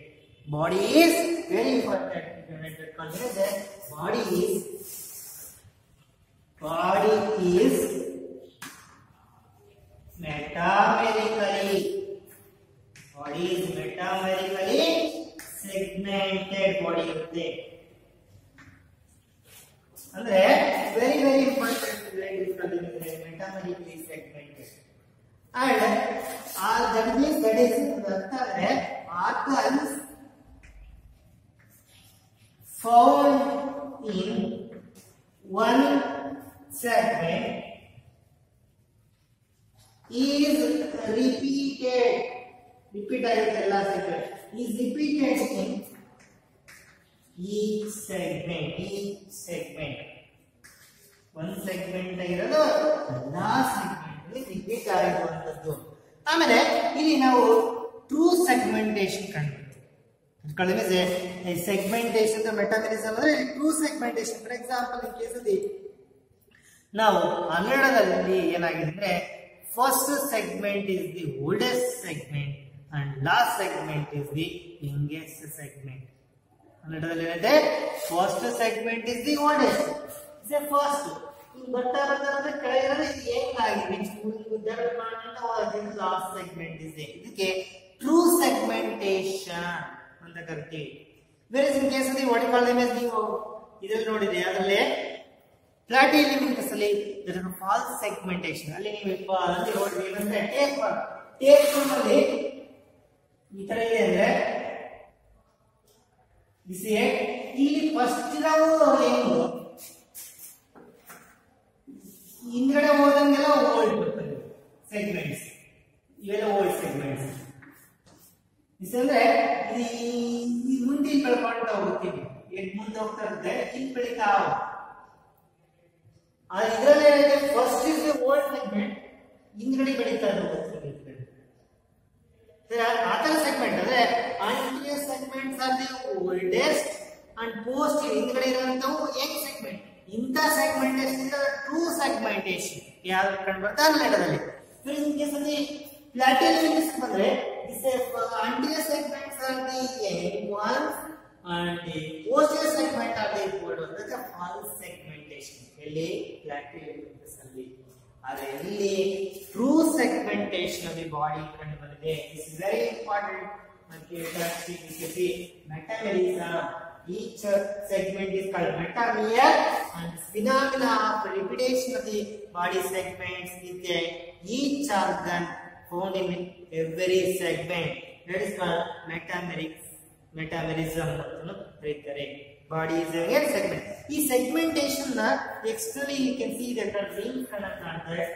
body is very important. Body is metamerically segmented body ಇರುತ್ತೆ. ಅಂದ್ರೆ very important metamerically segmented, and that means that is organs found in one segment is repeated ಎಲ್ಲ segment is repeated in each segment. One segment ಆಗಿರೋದು ಎಲ್ಲಾ segment ಅಲ್ಲಿ repeat ಆಗಿರುವಂತದ್ದು. ಆಮೇಲೆ ಇಲ್ಲಿ ನಾವು ಟ್ರೂ ಸೆಗ್ಮೆಂಟೇಶನ್ ಕಂಡುಹಿಡಿತೀವಿ. ಸೆಗ್ಮೆಂಟೇಶನ್ ಮೆಟಾಮರಿಸಮ್ ಅಂದ್ರೆ ಟ್ರೂ ಸೆಗ್ಮೆಂಟೇಶನ್. ಫಾರ್ ಎಕ್ಸಾಂಪಲ್ ಈ ಕೇಸಲ್ಲಿ ನಾವು ಕನ್ನಡದಲ್ಲಿ ಏನಾಗಿದೆ ಅಂದ್ರೆ first segment is the oldest segment and last segment is the youngest segment. ಕನ್ನಡದಲ್ಲಿ ಏನಿದೆ first segment is the oldest, is A first. ಈಗ ಬರ್ತಾ ಕೆಳಗಿರೋದು ಇದು ಹೆಂಗಾಗಿ ನೆಕ್ಸ್ಟ್ ಡೆವಲಪ್ಮೆಂಟ್ ಲಾಸ್ಟ್ ಸೆಗ್ಮೆಂಟ್ ಇದೆ. ಇದಕ್ಕೆ ಟ್ರೂ ಸೆಗ್ಮೆಂಟೇಶನ್ ಅಂತ ಕರಿತೀವಿ. ಬೇರೆ ಇನ್ ಕೇಸ್ ಅಲ್ಲಿ ವಾಟ್ ಕಾಲ್ ದೆಮ್ ಎಸ್, ನೀವು ಇದರಲ್ಲಿ ನೋಡಿದ್ರೆ ಅದರಲ್ಲಿ ಪ್ಲಾಟಿಲಿಮಿಕಸ್ ಅಲ್ಲಿ ಫಾಲ್ಸ್ ಸೆಗ್ಮೆಂಟೇಶನ್ ಅಲ್ಲಿ ನೀವು ಅಲ್ಲಿ ನೋಡಿದ್ರೆ ಏನಂದ್ರೆ ಟೇಪ್ ಅಲ್ಲಿ ಈ ತರ ಇದೆ ಅಂದ್ರೆ ಇಲ್ಲಿ ಫಸ್ಟ್ ಇರೋದು ಏನು ಹಿಂದ್ಗಡೆ ಹೋದಂಗೆಲ್ಲ ಓಲ್ಡ್ ಸೆಗ್ಮೆಂಟ್ಸ್, ಇವೆಲ್ಲ ಓಲ್ಡ್ ಸೆಗ್ಮೆಂಟ್ಸ್. ಅಂದ್ರೆ ಈ ಮುಂದೆ ಬೆಳ್ಕೊಂತ ಹೋಗ್ತೀವಿ, ಮುಂದೆ ಹೋಗ್ತಾ ಇರುತ್ತೆ, ಹಿಂದ್ ಬೆಳಿತಾ ಇದರಲ್ಲಿ ಫಸ್ಟ್ ಇಸ್ ಓಲ್ಡ್ ಸೆಗ್ಮೆಂಟ್, ಹಿಂದ್ಗಡೆ ಬೆಳೀತಾ ಇರೋದು ಆತರ ಸೆಗ್ಮೆಂಟ್. ಅಂದ್ರೆ anterior segments are the oldest and posterior ಹಿಂದ್ಗಡೆ ಇರುವಂತವು ಯಂಗ್ ಸೆಗ್ಮೆಂಟ್. ಇಂಥ ಸೆಗ್ಮೆಂಟೇಶನ್ ಟ್ರೂ ಸೆಗ್ಮೆಂಟೇಶನ್ ಯಾವ್ದು ಕಂಡು ಬರ್ತಾ ಕನ್ನಡದಲ್ಲಿ. ಪ್ಲಾಟಿಲಿಮಿಕಸ್ ಬಂದ್ರೆ anterior segments are the young ones and the posterior segment are the old ones. That's a false segmentation. ಇಲ್ಲಿ ಪ್ಲಾಟಿಲಿಮಿಕಸ್ ಅಲ್ಲಿ. ಆದರೆ ಇಲ್ಲಿ true segmentation of the body ಕಂಡು ಬಂದಿದೆ. This is very important. Metamerism. Each segment is called metamer, and phenomena of repetition of the body segments with each organ found in every segment. That is called metamerism. Body is a segment. This segmentation externally you can see that the rings connect.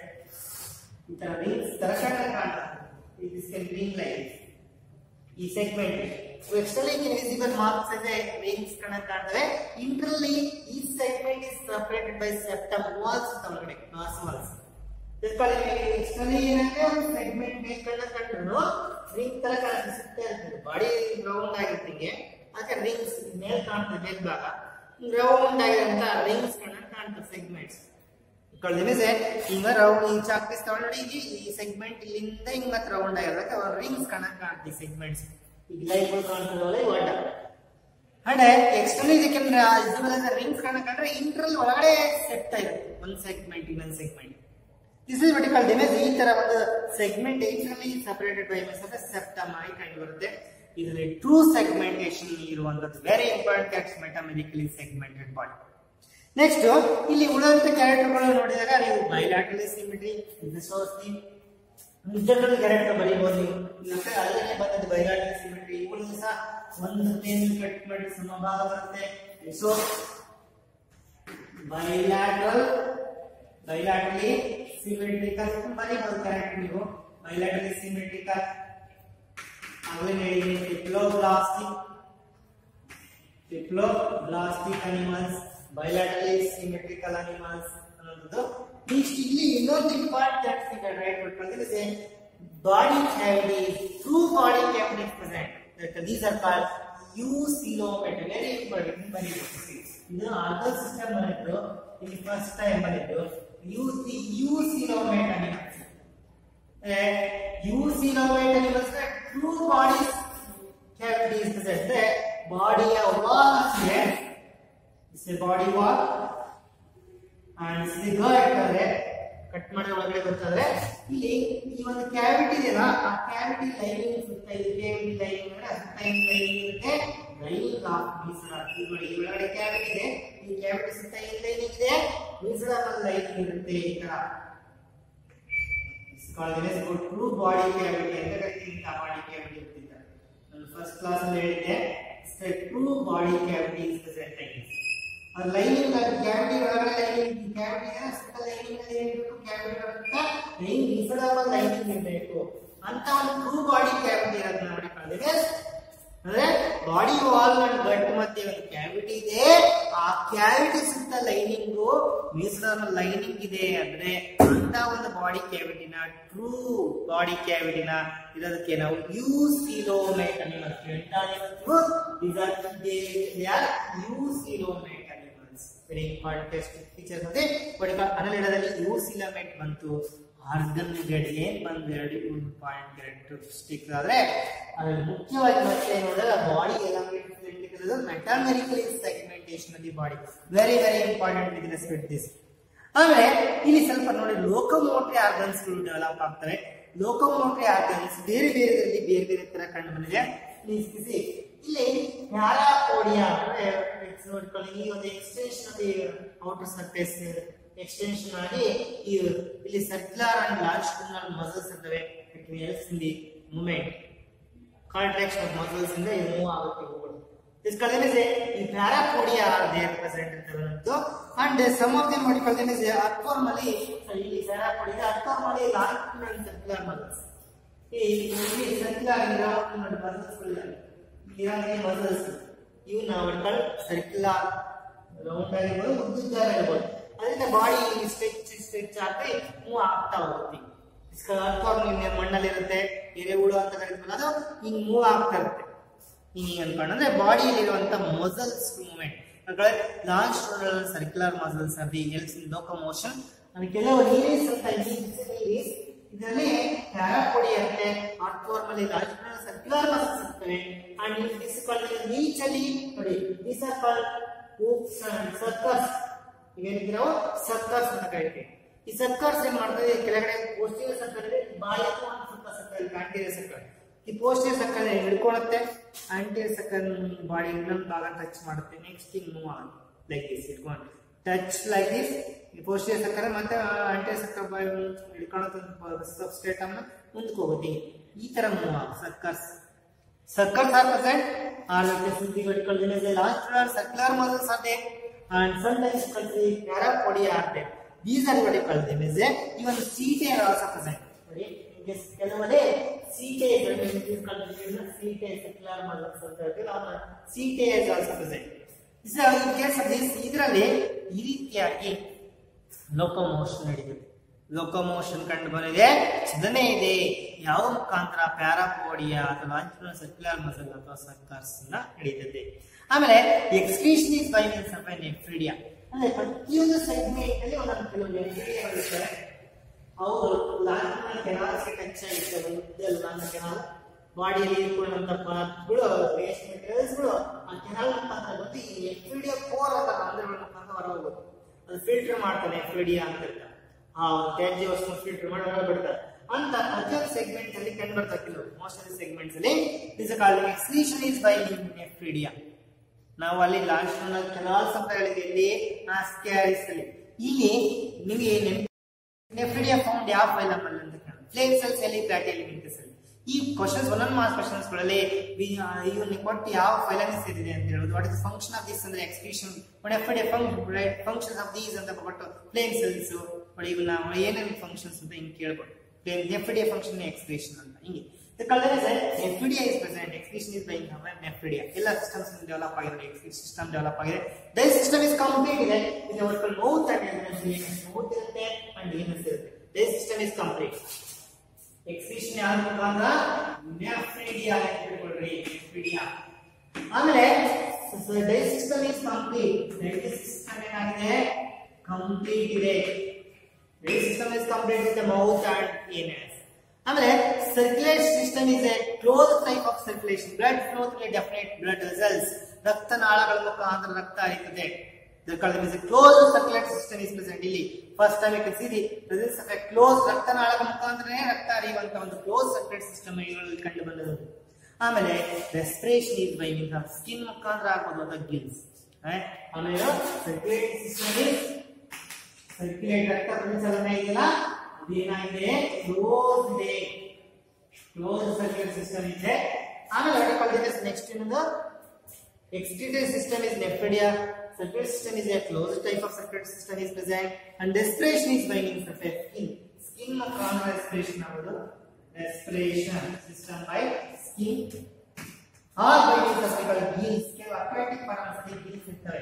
ಈ ತರ rings ತರ ಕಾಣ್ತದೆ. This can be like ಈ segment externally visible marks ಇದೆ rings ಕಾಣ್ತವೆ. Internally ಈ segment is separated by septum walls ಅಂತ ಒಳಗಡೆ ಗ್ಲಾಸ್ ವಾಲ್ಸ್. ಎಕ್ಸ್ಟರ್ನಲಿ ಏನಂದ್ರೆ ಒಂದು ಸೆಗ್ಮೆಂಟ್ ಬೇಕನ್ನ ಕಂಡ್ರು ರಿಂಗ್ ತರ ಕಾಣಿಸುತ್ತೆ ಇರ್ತದೆ. ಬಾಡಿ ರೌಂಡ್ ಆಗಿರ್ತಿಗೆ ಅದಕ್ಕೆ ರಿಂಗ್ಸ್ ಮೇಲ್ ಕಾಣ್ತದೆ ಮೇಲ್ಭಾಗ ರೌಂಡ್ ಆಗಿರಂತ ರಿಂಗ್ಸ್ ಕಾಣ್ತದೆ ಸೆಗ್ಮೆಂಟ್ಸ್. ಹಿಂಗ ರೌಂಡ್ ಈ ಚಾಕ್ ಪೀಸ್ ತಗೊಂಡು ನೋಡಿ ಈ ಸೆಗ್ಮೆಂಟ್ ಇಲ್ಲಿಂದ ಹಿಂಗ ಮತ್ತೆ ರೌಂಡ್ ಆಗಿರೋದಕ್ಕೆ ರಿಂಗ್ಸ್ ಕಾಣ್ತದೆ ಸೆಗ್ಮೆಂಟ್ಸ್. ಈಗ ಲೈಟ್ ಕಾಣ್ತದಲ್ಲ ಒಡ್ಡ ಅಂಡ್ ಎಕ್ಸ್ಟರ್ನಲಿ ಇದಕ್ಕೆ ರಿಂಗ್ಸ್ ಕಾಣಕಂಡ್ರೆ ಇಂಟರ್ನಲ್ ಒಳಗಡೆ ಸೆಟ್ ಆಗಿರುತ್ತೆ ಒಂದು ಸೆಗ್ಮೆಂಟ್ ಇನ್ನೊಂದು segment. This is what you call them ಈ ತರ ಒಂದು segment internally separated by septum ಆಗಿ ಕಂಡು ಬರುತ್ತೆ. ಇದರಲ್ಲಿ ಟ್ರೂ ಸೆಗ್ಮೆಂಟೇಶನ್ ಇರುವಂತದ್ದು very important metamerically segmented body. Next ಇಲ್ಲಿ ಉಳಿದಂತ ಕ್ಯಾರೆಕ್ಟರ್ಗಳು ನೋಡಿದಾಗ ನೀವು ಬೈಲ್ಯಾಟರಲ್ ಸಿಮೆಟ್ರಿ ಜನರಲ್ ಕ್ಯಾರೆಕ್ಟರ್ ಬರೀಬಹುದು ನೀವು. ಅಲ್ಲೇ ಬಂದದ್ದು ಬೈಲ್ಯಾಟರಲ್ ಸಿಮೆಟ್ರಿ ಇವುಗಳು ಸಹ ಒಂದು ಪ್ಲೇನ್ ಕಟ್ ಮಾಡಿ ಸಮಭಾಗ ಬರುತ್ತೆ. ಸೊ ಬೈಲ್ಯಾಟರಲಿ ಸಿಮೆಟ್ರಿಕಲ್ ಬರೀಬಹುದು ಕ್ಯಾರೆಕ್ಟರ್ ನೀವು. ಬೈಲ್ಯಾಟರಲಿ ಸಿಮೆಟ್ರಿಕಲ್ ಆಗಲೇ ಹೇಳಿದ್ದೀನಿ. Diploblastic animals bilaterally symmetrical animals ಅನ್ನೋದು. ನೆಕ್ಸ್ಟ್ ಇಲ್ಲಿ ಇನ್ನೊಂದು ಇಂಪಾರ್ಟೆಂಟ್ ಫಿಗರ್ ರೈಟ್ ಮಾಡ್ಕೊಂಡ್ರೆ body cavity true body cavity present these are called eucoelomate. Very important ಬರೀಬೇಕು. ಇದು ಆರ್ಗಲ್ ಸಿಸ್ಟಮ್ ಬಂದಿದ್ದು ಇಲ್ಲಿ ಫಸ್ಟ್ ಟೈಮ್ ಬಂದಿದ್ದು eucoelomate animals. Eucoelomate animals true body cavity is present. ಬಾಡಿಯ ವಾಲ್ಸ್ ಇದೆ. It's a body wall and cigarette ಅಂದ್ರೆ ಕಟ್ ಮಾಡಿ ಒಳಗಡೆ ಗೊತ್ತಾದ್ರೆ ಇಲ್ಲಿ ಈ ಒಂದು ಕ್ಯಾವಿಟಿ ಇದೆಯಲ್ಲ ಆ ಕ್ಯಾವಿಟಿ ಲೈನಿಂಗ್ ಸುತ್ತ ಇದೆ. ಕ್ಯಾವಿಟಿ ಲೈನಿಂಗ್ ಅಂದ್ರೆ ಅದು ಟೈಮ್ ಲೈನಿಂಗ್ ಇರುತ್ತೆ. ಲೈನಿಂಗ್ ಆಫ್ ಮೀಸಲಾತಿ ನೋಡಿ ಒಳಗಡೆ ಕ್ಯಾವಿಟಿ ಇದೆ. ಈ ಕ್ಯಾವಿಟಿ ಸುತ್ತ ಏನು ಲೈನಿಂಗ್ ಇದೆ? ಮೀಸಲಾತಿ ಲೈನಿಂಗ್ ಇರುತ್ತೆ. ಈ ತರ ಟ್ರೂ ಬಾಡಿ ಕ್ಯಾವಿಟಿ ಅಂತ ಕರಿತೀವಿ. ಬಾಡಿ ಕ್ಯಾವಿಟಿ ಇರ್ತಿದ್ದ ನಾನು ಫಸ್ಟ್ ಕ್ಲಾಸ್ ಅಲ್ಲಿ ಹೇಳಿದ್ದೆ. True body cavity is present ಆಗಿದೆ. ಲೈನಿಂಗ್ ಕ್ಯಾವಿಟಿ ಒಳಗಡೆ ಲೈನಿಂಗ್ ಕ್ಯಾವಿಟಿ ಸುತ್ತ ಲೈನಿಂಗ್ ಅಲ್ಲಿ ಏನಿರಬೇಕು? ಕ್ಯಾವಿಟಿ ಒಳಗಡೆ ಲೈನಿಂಗ್ ಇನ್ಸೈಡ್ ಲೈನಿಂಗ್ ಇರಬೇಕು ಅಂತ ಒಂದು ಟ್ರೂ ಬಾಡಿ ಕ್ಯಾವಿಟಿ ಇರೋದನ್ನ ನೋಡಿಕೊಂಡಿದೆ. ಅಂದ್ರೆ ಬಾಡಿ ವಾಲ್ ಅಂಡ್ ಗಟ್ ಮಧ್ಯೆ ಒಂದು ಕ್ಯಾವಿಟಿ ಇದೆ. ಆ ಕ್ಯಾವಿಟಿ ಸುತ್ತ ಲೈನಿಂಗು ಮೀಸಲಾದ ಲೈನಿಂಗ್ ಇದೆ ಅಂದ್ರೆ ಅಂತ ಒಂದು ಬಾಡಿ ಕ್ಯಾವಿಟಿನ ಟ್ರೂ ಬಾಡಿ ಕ್ಯಾವಿಟಿನ ಇರೋದಕ್ಕೆ ನಾವು ಯೂಸಿಲೋಮೇಟ್ ಅನಿಮಲ್ಸ್ ಯೂಸಿಲೋಮೇಟ್ ವೆರಿ ಇಂಪಾರ್ಟೆಂಟ್ ಫೀಚರ್ಸ್ ಅದೇ ಅನಲಿಡದಲ್ಲಿ ಯೂಸಿಲೋಮೇಟ್ ಬಂತು. ಆರ್ಗನ್ ಏನ್ ಬಂದು ಎರಡು ಇಂಪಾರ್ಟೆಂಟ್ ಕ್ಯಾರೆಕ್ಟರಿಸ್ಟಿಕ್ ಆದ್ರೆ ಅದರಲ್ಲಿ ಮುಖ್ಯವಾಗಿ ಮತ್ತೆ ನೋಡಿದ್ರೆ body element metamerical segmentation of the body very very important with respect this. ಆಮೇಲೆ ಇಲ್ಲಿ ಸ್ವಲ್ಪ ನೋಡಿ ಲೋಕೋಮೋಟರಿ ಆರ್ಗನ್ಸ್ ಗಳು ಡೆವಲಪ್ ಆಗ್ತವೆ. ಲೋಕೋಮೋಟರಿ ಆರ್ಗನ್ಸ್ ಬೇರೆ ಬೇರೆದಲ್ಲಿ ಬೇರೆ ಬೇರೆ ತರ ಕಂಡು ಬಂದಿದೆ. ಇಲ್ಲಿ ಪ್ಯಾರಾಪೋಡಿಯಾ ಅಂದ್ರೆ ನೋಡ್ಕೊಳ್ಳಿ ಈ ಒಂದು extension of the outer surface extension ಆಗಿ ಇಲ್ಲಿ ಸರ್ಕ್ಯುಲರ್ ಅಂಡ್ ಲಾಂಜಿಟ್ಯೂಡಿನಲ್ ಮಸಲ್ಸ್ ಇರ್ತವೆ. It helps in the movement contraction of muscles ಇಂದ ಇದು ಮೂವ್ ಆಗುತ್ತೆ. This column is a parapodia are there present in the and some of them what you call them is abnormally parapodia abnormally longitudinal and circular muscles. This circular and muscles muscles you now called circular round ಆಗಿರಬಹುದು ಉದ್ದುದ್ದ ಆಗಿರಬಹುದು ಅದರಿಂದ body stretch ಆಗಿ move ಆಗ್ತಾ ಹೋಗುತ್ತೆ. Abnormal ಮಣ್ಣಲ್ಲಿ ಇರುತ್ತೆ ಎರೆಹುಳು ಅಂತ ಕರೀತೀವಲ್ಲ ಅದು ಹಿಂಗ್ ಮೂವ್ ಆಗ್ತಾ ಇರುತ್ತೆ. ಹಿಂಗೆ ಅನ್ಕೊಂಡ್ರೆ ಬಾಡಿಯಲ್ಲಿರುವಂತ muscles movement longitudinal circular muscles are the helps in locomotion. ಕೆಲವು ರೀಸ್ ಅಂತ ಇದರಲ್ಲಿ ಪ್ಯಾರಾಪೋಡಿಯಾ ಇರುತ್ತೆ, ಆರ್ಥೋರ್ಮಲಿ ಲಾಂಜಿಟ್ಯೂಡಿನಲ್ ಸರ್ಕ್ಯುಲರ್ ಮಸಲ್ಸ್ ಇರ್ತವೆ ಅಂಡ್ ದಿಸ್ ಕಾಲ್ಡ್ ಈಚಲಿ ನೋಡಿ this are called hoops and suckers. ಈಗ ನಾವು ಸರ್ಕಸ್ ಅಂತ ಕರಿತೀವಿ. ಈ ಸರ್ಕಸ್ ಏನ್ ಮಾಡ್ತದೆ ಕೆಳಗಡೆ ಪೋಸ್ಟೀರಿಯರ್ ಸರ್ಕಲ್ ಇದೆ, ಬಾಯಿ ಅಥವಾ ಸರ್ಕಲ್ ಆಂಟೀರಿಯರ್ ಸರ್ಕಲ್. ಈ ಪೋಸ್ಟೀರಿಯರ್ ಸರ್ಕಲ್ ಹಿಡ್ಕೊಳ್ಳುತ್ತೆ, ಆಂಟೀರಿಯರ್ ಸರ್ಕಲ್ ಬಾಡಿ ಇನ್ನೊಂದು ಭಾಗ ಟಚ್ ಮಾಡುತ್ತೆ. ನೆಕ್ಸ್ಟ್ ಹಿಂಗ್ ಮೂವ್ ಆಗುತ್ತೆ ಲೈಕ್ ದಿಸ್ ಇಟ್ಕೊಂಡು ಟಚ್ ಲೈಕ್ ದಿಸ್. ಈ ಪೋಸ್ಟೀರಿಯರ್ ಸರ್ಕಲ್ ಮತ್ತೆ ಆಂಟೀರಿಯರ್ ಸರ್ಕಲ್ ಬಾಡಿ ಹಿಡ್ಕೊಳ್ಳೋ ಸಬ್ಸ್ಟ್ರೇಟ್ ಅನ್ನ ಮುಂದಕ್ಕೆ ಹೋಗುತ್ತೆ. ಈ ತರ ಮೂವ್ ಆಗುತ್ತೆ suckers. Circles are present or the vertical longitudinal circular muscles are there and sometimes parapodia are there. These are what I call them as even CTA are also present. This ಕೆಲವೊಂದೇ CTA is called CTA secular muscles ಅಂತ ಹೇಳ್ತೀವಿ. CTA is also present. This is in case of this ಇದರಲ್ಲಿ ಈ ರೀತಿಯಾಗಿ locomotion ನಡೀತದೆ. Locomotion ಕಂಡು ಬಂದಿದೆ, ಚಲನೆ ಇದೆ. ಯಾವ ಮುಖಾಂತರ ಪ್ಯಾರಾಪೋಡಿಯಾ ಅಥವಾ ಸರ್ಕ್ಯುಲರ್ ಮಸಲ್ ಅಥವಾ ಸರ್ಕಸ್ ನಡೀತದೆ. ಆಮೇಲೆ excretion is by means of nephridia. ಅಂದ್ರೆ ಪ್ರತಿಯೊಂದು ಸೆಗ್ಮೆಂಟ್ ಅಲ್ಲಿ ಒಂದೊಂದು ಕೆಲವು ನೆಫ್ರಿಡಿಯಾಗಳು ಇರ್ತವೆ. ಅವು ಲಾಂಜಿನಲ್ ಕೆನಾಲ್ಸ್ಗೆ ಟಚ್ ಆಗಿರ್ತವೆ. ಲಾಂಜಿನಲ್ ಕೆನಾಲ್ ಬಾಡಿಯಲ್ಲಿ ಇಟ್ಕೊಂಡಂತ ಪಾರ್ಟ್ಗಳು ವೇಸ್ಟ್ ಮೆಟೀರಿಯಲ್ಸ್ಗಳು ಆ ಕೆನಾಲ್ ಮುಖಾಂತರ ಬಂದು ಈ ನೆಫ್ರಿಡಿಯಾ ಕೋರ್ ಅಂತ ರಂಧ್ರಗಳ ಮುಖಾಂತರ ಹೊರಗೋಗುತ್ತೆ. ಅದು ಫಿಲ್ಟರ್ ಮಾಡ್ತಾನೆ ನೆಫ್ರಿಡಿಯಾ ಅಂತ ಹೇಳ್ತಾರೆ. ಆ ತ್ಯಾಜ್ಯ ವಸ್ತು ಫಿಲ್ಟರ್ ಮಾಡಿ ಹೊರ ಬಿಡ್ತಾರೆ. ಅಂತ ಪ್ರತಿಯೊಂದು ಸೆಗ್ಮೆಂಟ್ಸ್ ಅಲ್ಲಿ ಕಂಡು ಬರ್ತಾ ಕೆಲವು ಮೋಸ್ಟ್ ಆಫ್ ದಿ ಸೆಗ್ಮೆಂಟ್ಸ್ ಅಲ್ಲಿ this called excretion is by nephridia. ನಾವು ಅಲ್ಲಿ ಲಾಂಜಿನಲ್ ಕೆನಾಲ್ಸ್ ಅಂತ ಹೇಳಿದ್ವಿ, ಇಲ್ಲಿ ಆಸ್ಕ್ಯಾರಿಸ್ ಅಲ್ಲಿ. ಇಲ್ಲಿ ನಿಮಗೆ ನೆಫ್ರಿಡಿಯಾ ಫೌಂಡ್ ಯಾವ ಫೈಲಮ್ ಅಲ್ಲಿ ಅಂತ ಕೇಳಿ ಫ್ಲೇಮ್ ಸೆಲ್ಸ್ ಅಲ್ಲಿ ಪ್ಲಾಟಿಯಲಿಮಿಂಟಸ್ ಅಲ್ಲಿ. ಈ ಕ್ವಶನ್ಸ್ ಒಂದೊಂದು ಮಾರ್ಕ್ಸ್ ಕ್ವಶನ್ಸ್ ಗಳಲ್ಲಿ ಇವನ್ನ ಕೊಟ್ಟು ಯಾವ ಫೈಲಮ್ ಸೇರಿದೆ ಅಂತ ಹೇಳೋದು. What is function of this ಅಂದ್ರೆ ಎಕ್ಸ್ಕ್ರೀಷನ್, ನೆಫ್ರಿಡಿಯಾ ಫಂಕ್ಷನ್ಸ್ ಆಫ್ ದೀಸ್ ಅಂತ ಕೊಟ್ಟು ಫ್ಲೇಮ್ ಸೆಲ್ಸ್ ಇವನ್ನ ಏನೇನು ಫಂಕ್ಷನ್ಸ್ ಅಂತ ಹಿಂಗೆ ಕೇಳ್ಬೋದು. ನೆಫ್ರಿಡಿಯಾ ಫಂಕ್ಷನ್ ಎಕ್ಸ್ಕ್ರೀಷನ್ ಅಂತ ಹಿಂಗೆ nephridia is present, excretion is by nephridia. ಎಲ್ಲ ಸಿಸ್ಟಮ್ಸ್ ಡೆವಲಪ್ ಆಗಿದೆ, ಎಕ್ಸ್ಕ್ರೀಷನ್ ಸಿಸ್ಟಮ್ ಡೆವಲಪ್ ಆಗಿದೆ. ಡೈಜೆಸ್ಟ್ ಸಿಸ್ಟಮ್ ಇಸ್ ಕಂಪ್ಲೀಟ್ ಇದೆ. ಇದು ಒಟ್ಟು ಮೌತ್ ಅಂಡ್ ಮೌತ್ ಇರುತ್ತೆ ಅಂಡ್ ಏನಸ್ ಇರುತ್ತೆ. Digest system is complete. Excretion ಯಾರ ಮುಖಾಂತರ ನೆಫ್ರಿಡಿಯಾ ಅಂತ ಹೇಳ್ಕೊಳ್ರಿ, ನೆಫ್ರಿಡಿಯಾ. ಆಮೇಲೆ digest system is complete. Digest system ಏನಾಗಿದೆ, ಕಂಪ್ಲೀಟ್ ಇದೆ. Digest system is complete with the mouth and anus. ಆಮೇಲೆ circulation system is a close type of circulation. Blood flow through a definite blood vessels. ರಕ್ತನಾಳಗಳ ಮುಖಾಂತರ ರಕ್ತ ಹರಿಯುತ್ತದೆ. Close circulatory system is present. ಇಲ್ಲಿ first time you can see the presence of a close ರಕ್ತನಾಳಗಳ ಮುಖಾಂತರನೇ ರಕ್ತ ಹರಿಯುವಂತ ಒಂದು ಕ್ಲೋಸ್ ಸರ್ಕ್ಯುಲೇಟರಿ ಸಿಸ್ಟಮ್ ಇದರಲ್ಲಿ ಕಂಡು ಬಂದದ್ದು. ಆಮೇಲೆ respiration is by means of skin ಮುಖಾಂತರ ಆಗೋದು ಅಥವಾ ಗಿಲ್ಸ್. ಆಮೇಲೆ ಸರ್ಕ್ಯುಲೇಟರಿ ಸಿಸ್ಟಮ್ ಇಸ್ ಸರ್ಕ್ಯುಲೇಟ್ ರಕ್ತ ಪರಿಚಲನೆ ಇದೆಯಲ್ಲ ಅದೇನಾಗಿದೆ, ಕ್ಲೋಸ್ ಇದೆ. ಕ್ಲೋಸ್ ಸರ್ಕ್ಯುಲೇಟರಿ ಸಿಸ್ಟಮ್ ಇದೆ. ಆಮೇಲೆ ನೆಕ್ಸ್ಟ್ ಇನ್ನೊಂದು excretory system is nephridia. Circulatory system is a closed type of circulatory system is present, and respiration is by means of a skin. Skin mukhana respiration avudu. Respiration system by skin or by means of gills. ಕೆಲವು aquatic params gills ಇರ್ತವೆ.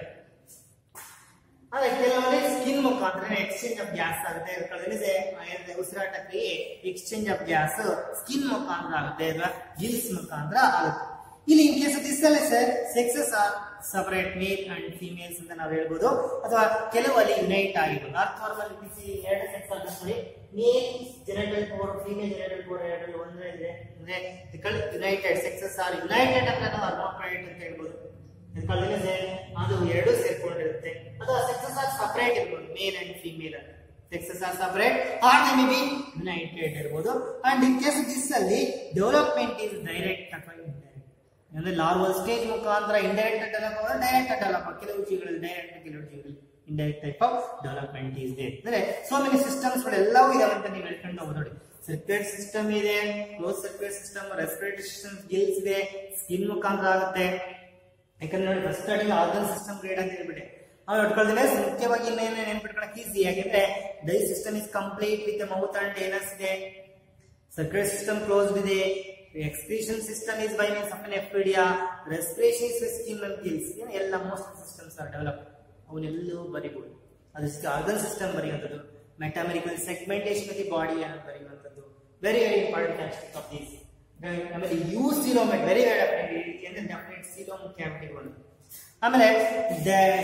ಅದೇ ಕೆಲವೊಂದು skin ಮುಖಾಂತರ exchange of gas ಆಗುತ್ತೆ. ಅದಕ್ಕೆ ಉಸಿರಾಟ ಕ್ರಿಯೆ exchange of gas skin ಮುಖಾಂತರ ಆಗುತ್ತೆ ಅಥವಾ ಗಿಲ್ಸ್ ಮುಖಾಂತರ ಆಗುತ್ತೆ. ಇಲ್ಲಿ ಇನ್ ಕೇಸ್ ದಿಸ್ ಅಲ್ಲಿ sir sexes are separate male and females ಅಂತ ನಾವು ಹೇಳ್ಬೋದು, ಅಥವಾ ಕೆಲವು ಅಲ್ಲಿ ಯುನೈಟ್ ಆಗಿರ್ಬೋದು. ಅರ್ಥವರ್ಮಲ್ ಎರಡು ಸೆಕ್ಸ್ ಆಗಿ male genital pore, female genital pore ಎರಡು ಒಂದೇ ಇದೆ. ಅಂದ್ರೆ ಯುನೈಟೆಡ್ ಸೆಕ್ಸಸ್ ಆರ್ ಯುನೈಟೆಡ್ ಅಂದ್ರೆ ನಾವು ಹರ್ಮಾಫ್ರೊಡೈಟ್ ಅಂತ ಹೇಳ್ಬೋದು. ಅದು ಎರಡು ಸೇರ್ಕೊಂಡಿರುತ್ತೆ. ಅಥವಾ ಸೆಕ್ಸಸ್ ಆರ್ ಸಪರೇಟ್ ಇರ್ಬೋದು, ಮೇಲ್ ಅಂಡ್ ಫಿಮೇಲ್ ಅಂತ. Sexes are separate are they may be united ಇರ್ಬೋದು. ಅಂಡ್ ಇನ್ ಕೇಸ್ ದಿಸ್ ಅಲ್ಲಿ ಡೆವಲಪ್ಮೆಂಟ್ ಇಸ್ ಡೈರೆಕ್ಟ್ ಅಥವಾ ಅಂದ್ರೆ ಲಾರ್ವಲ್ ಸ್ಟೇಜ್ ಮುಖಾಂತರ ಇಂಡೈರೆಕ್ಟ್ ಡೆವಲಪ್ ಆಗೋದು, ಡೈರೆಕ್ಟ್ ಡೆವಲಪ್ ಆಗೋದು. ಕೆಲವು ಜೀವಿಗಳಲ್ಲಿ ಡೈರೆಕ್ಟ್, ಕೆಲವು ಜೀವಿಗಳಲ್ಲಿ ಇಂಡೈರೆಕ್ಟ್ ಟೈಪ್ ಆಫ್ ಡೆವಲಪ್ಮೆಂಟ್ ಇದೆ. ಅಂದ್ರೆ ಸೋ ಮೆನಿ ಸಿಸ್ಟಮ್ಸ್ ಗಳು ಎಲ್ಲವೂ ಇದಾವೆ ಅಂತ ನೀವು ಹೇಳ್ಕೊಂಡು ಹೋಗೋದು. ನೋಡಿ, ಸರ್ಕ್ಯುಲೇಟರಿ ಸಿಸ್ಟಮ್ ಇದೆ, close circulatory system, respiratory system, Gilles ಇದೆ, ಸ್ಕಿನ್ ಮುಖಾಂತರ ಆಗುತ್ತೆ. ಯಾಕಂದ್ರೆ ನೋಡಿ first starting organ system grade ಅಂತ ಹೇಳ್ಬಿಟ್ಟೆ. ಅವ್ರು ಇಟ್ಕೊಳ್ತೇವೆ ಮುಖ್ಯವಾಗಿ ಇನ್ನೇನು ನೆನ್ಪಿಟ್ಕೊಳಕ್ ಈಸಿ. ಯಾಕಂದ್ರೆ digest system is complete with mouth and anus ಇದೆ. ಸರ್ಕ್ಯುಲೇಟರಿ ಸಿಸ್ಟಮ್ ಕ್ಲೋಸ್ಡ್ ಇದೆ. Excretion system is by means of an nephridia. Respiration is with skin and gills. ಎಲ್ಲ most systems are develop. ಅವನ್ನೆಲ್ಲೂ ಬರೀಬಹುದು. ಅದಕ್ಕೆ ಆರ್ಗನ್ ಸಿಸ್ಟಮ್ ಬರೆಯುವಂಥದ್ದು, metamerical segmentation of the body ಅಂತ ಬರೆಯುವಂಥದ್ದು very very important aspect of this. ಆಮೇಲೆ eucoelomate very definite coelom cavity ಒಂದು. ಆಮೇಲೆ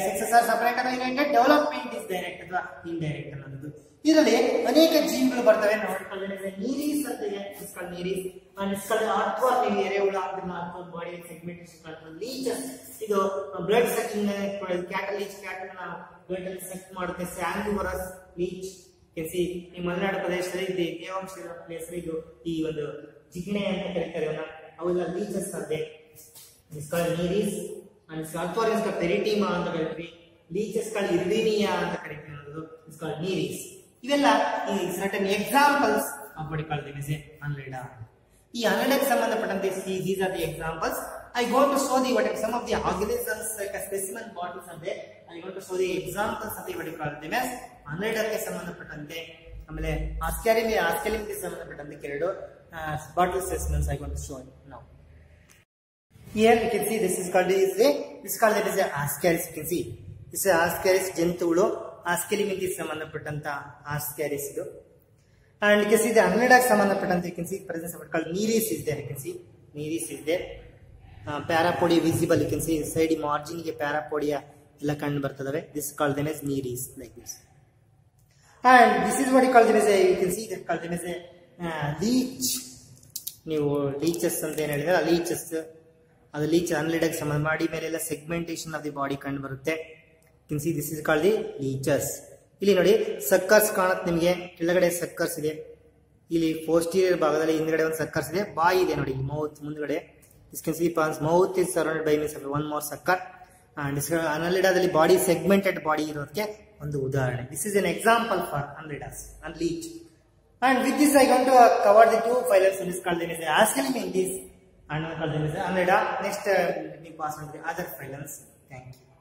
ಸೆಕ್ಸಸ್ ಆರ್ ಸಪರೇಟ್ ಅಥವಾ ಯುನೈಟೆಡ್, ಡೆವಲಪ್ಮೆಂಟ್ ಇಸ್ ಡೈರೆಕ್ಟ್ ಅಥವಾ ಇಂಡೈರೆಕ್ಟ್ ಅನ್ನೋದು. ಇದರಲ್ಲಿ ಅನೇಕ ಜೀವಿಗಳು ಬರ್ತವೆ. ನೀರೀಸ್ ಅಂತ ಇದೆ, ನೀರೀಸ್ ಆರ್ಥ್ವಾರ್ಮ್ ಎರೆಹುಳ ಬಾಡಿ ಸೆಗ್ಮೆಂಟೇಷನ್, ಲೀಚಸ್ ಇದು blood sucking cattle leech, cattle blood ಅಲ್ಲಿ ಸೆಕ್ ಮಾಡುತ್ತೆ. ಸ್ಯಾಂಗ್ಯುವರಸ್ ಲೀಚ್ ಕೆಸಿ ಈ ಮಲೆನಾಡು ಪ್ರದೇಶದಲ್ಲಿ ಇದೆ, ತೇವಾಂಶ ಪ್ಲೇಸ್ ಇದು ಈ ಒಂದು ಜಿಗಣೆ ಅಂತ ಕರೀತಾರೆ. ಅವೆಲ್ಲ ಲೀಚಸ್ ಅಂತೆ. ನೀರೀಸ್ ಆರ್ಥ್ವಾರ್ಮ್ ಪೆರಿಟಿಮಾ ಅಂತ ಕರಿತೀವಿ. ಲೀಚಸ್ ಇರ್ವಿನಿಯಾ ಅಂತ ಕರಿತೀವಿ ಅನ್ನೋದು ಇಟ್ಸ್ ಕಾಲ್ಡ್ ನೀರೀಸ್. ಇವೆಲ್ಲ ಈ certain examples of what called Annelida. ಈ ಅನ್ನೆಡಕ್ಕೆ ಸಂಬಂಧಪಟ್ಟಂತೆ these are the examples I going to show the some of the organisms like a specimen bottles are there. I going to show the examples of the what you call them as ಅನ್ನೆಲ್ಡಾಕ್ಕೆ ಸಂಬಂಧಪಟ್ಟಂತೆ ಆಮೇಲೆ ಆಸ್ಕ್ಯಾರಿಯಮ್ಗೆ ಸಂಬಂಧಪಟ್ಟಂತೆ ಕೆಲವು bottle specimens I going to show now. Here you can see this is called as a ascaris. You can see this is ascaris ಜಂತುಗಳು ಆಸ್ಕ್ಯಾರಿಯಮ್ಗೆ ಸಂಬಂಧಪಟ್ಟಂತ ಆಸ್ಕ್ಯಾರಿಸ್ ಇದು. And you can see the ಅನ್ನೆಲ್ಡಾಕ್ಕೆ ಸಂಬಂಧಪಟ್ಟಂತೆ you can see presence of what called Nereis is there. You can see Nereis is there. Parapodia visible, you can see side margin ಗೆ parapodia ಎಲ್ಲ ಕಂಡು ಬರ್ತದವೆ. This is called them as Nereis like this. And this is what you call them as you can see that called them as leech. ನೀವು leeches ಅಂತ ಏನು ಹೇಳಿದ್ರೆ leeches ಅದು leech ಅನ್ನೆಲ್ಡಾಕ್ಕೆ ಸಂಬಂಧ ಮಾಡಿ ಮೇಲೆಲ್ಲ segmentation of the body ಕಂಡು ಬರುತ್ತೆ. You can see this is called the leeches. ಇಲ್ಲಿ ನೋಡಿ ಸಕ್ಕರ್ಸ್ ಕಾಣುತ್ತೆ ನಿಮಗೆ, ಕೆಳಗಡೆ ಸಕ್ಕರ್ಸ್ ಇದೆ, ಇಲ್ಲಿ ಪೋಸ್ಟೀರಿಯರ್ ಭಾಗದಲ್ಲಿ ಹಿಂದ್ಗಡೆ ಒಂದು ಸಕ್ಕರ್ಸ್ ಇದೆ, ಬಾಯಿ ಇದೆ ನೋಡಿ ಮೌತ್ ಮುಂದ್ಗಡೆ. This can see one's mouth is surrounded by one more sucker, and annelida body segmented body irodke ಒಂದು ಉದಾಹರಣೆ. This is an example for annelidas and leech. And with this I going to cover the two phylums. This is called them as Ascalipinthis and called them as Annelida. Next let me pass on to the other phylums. Thank you.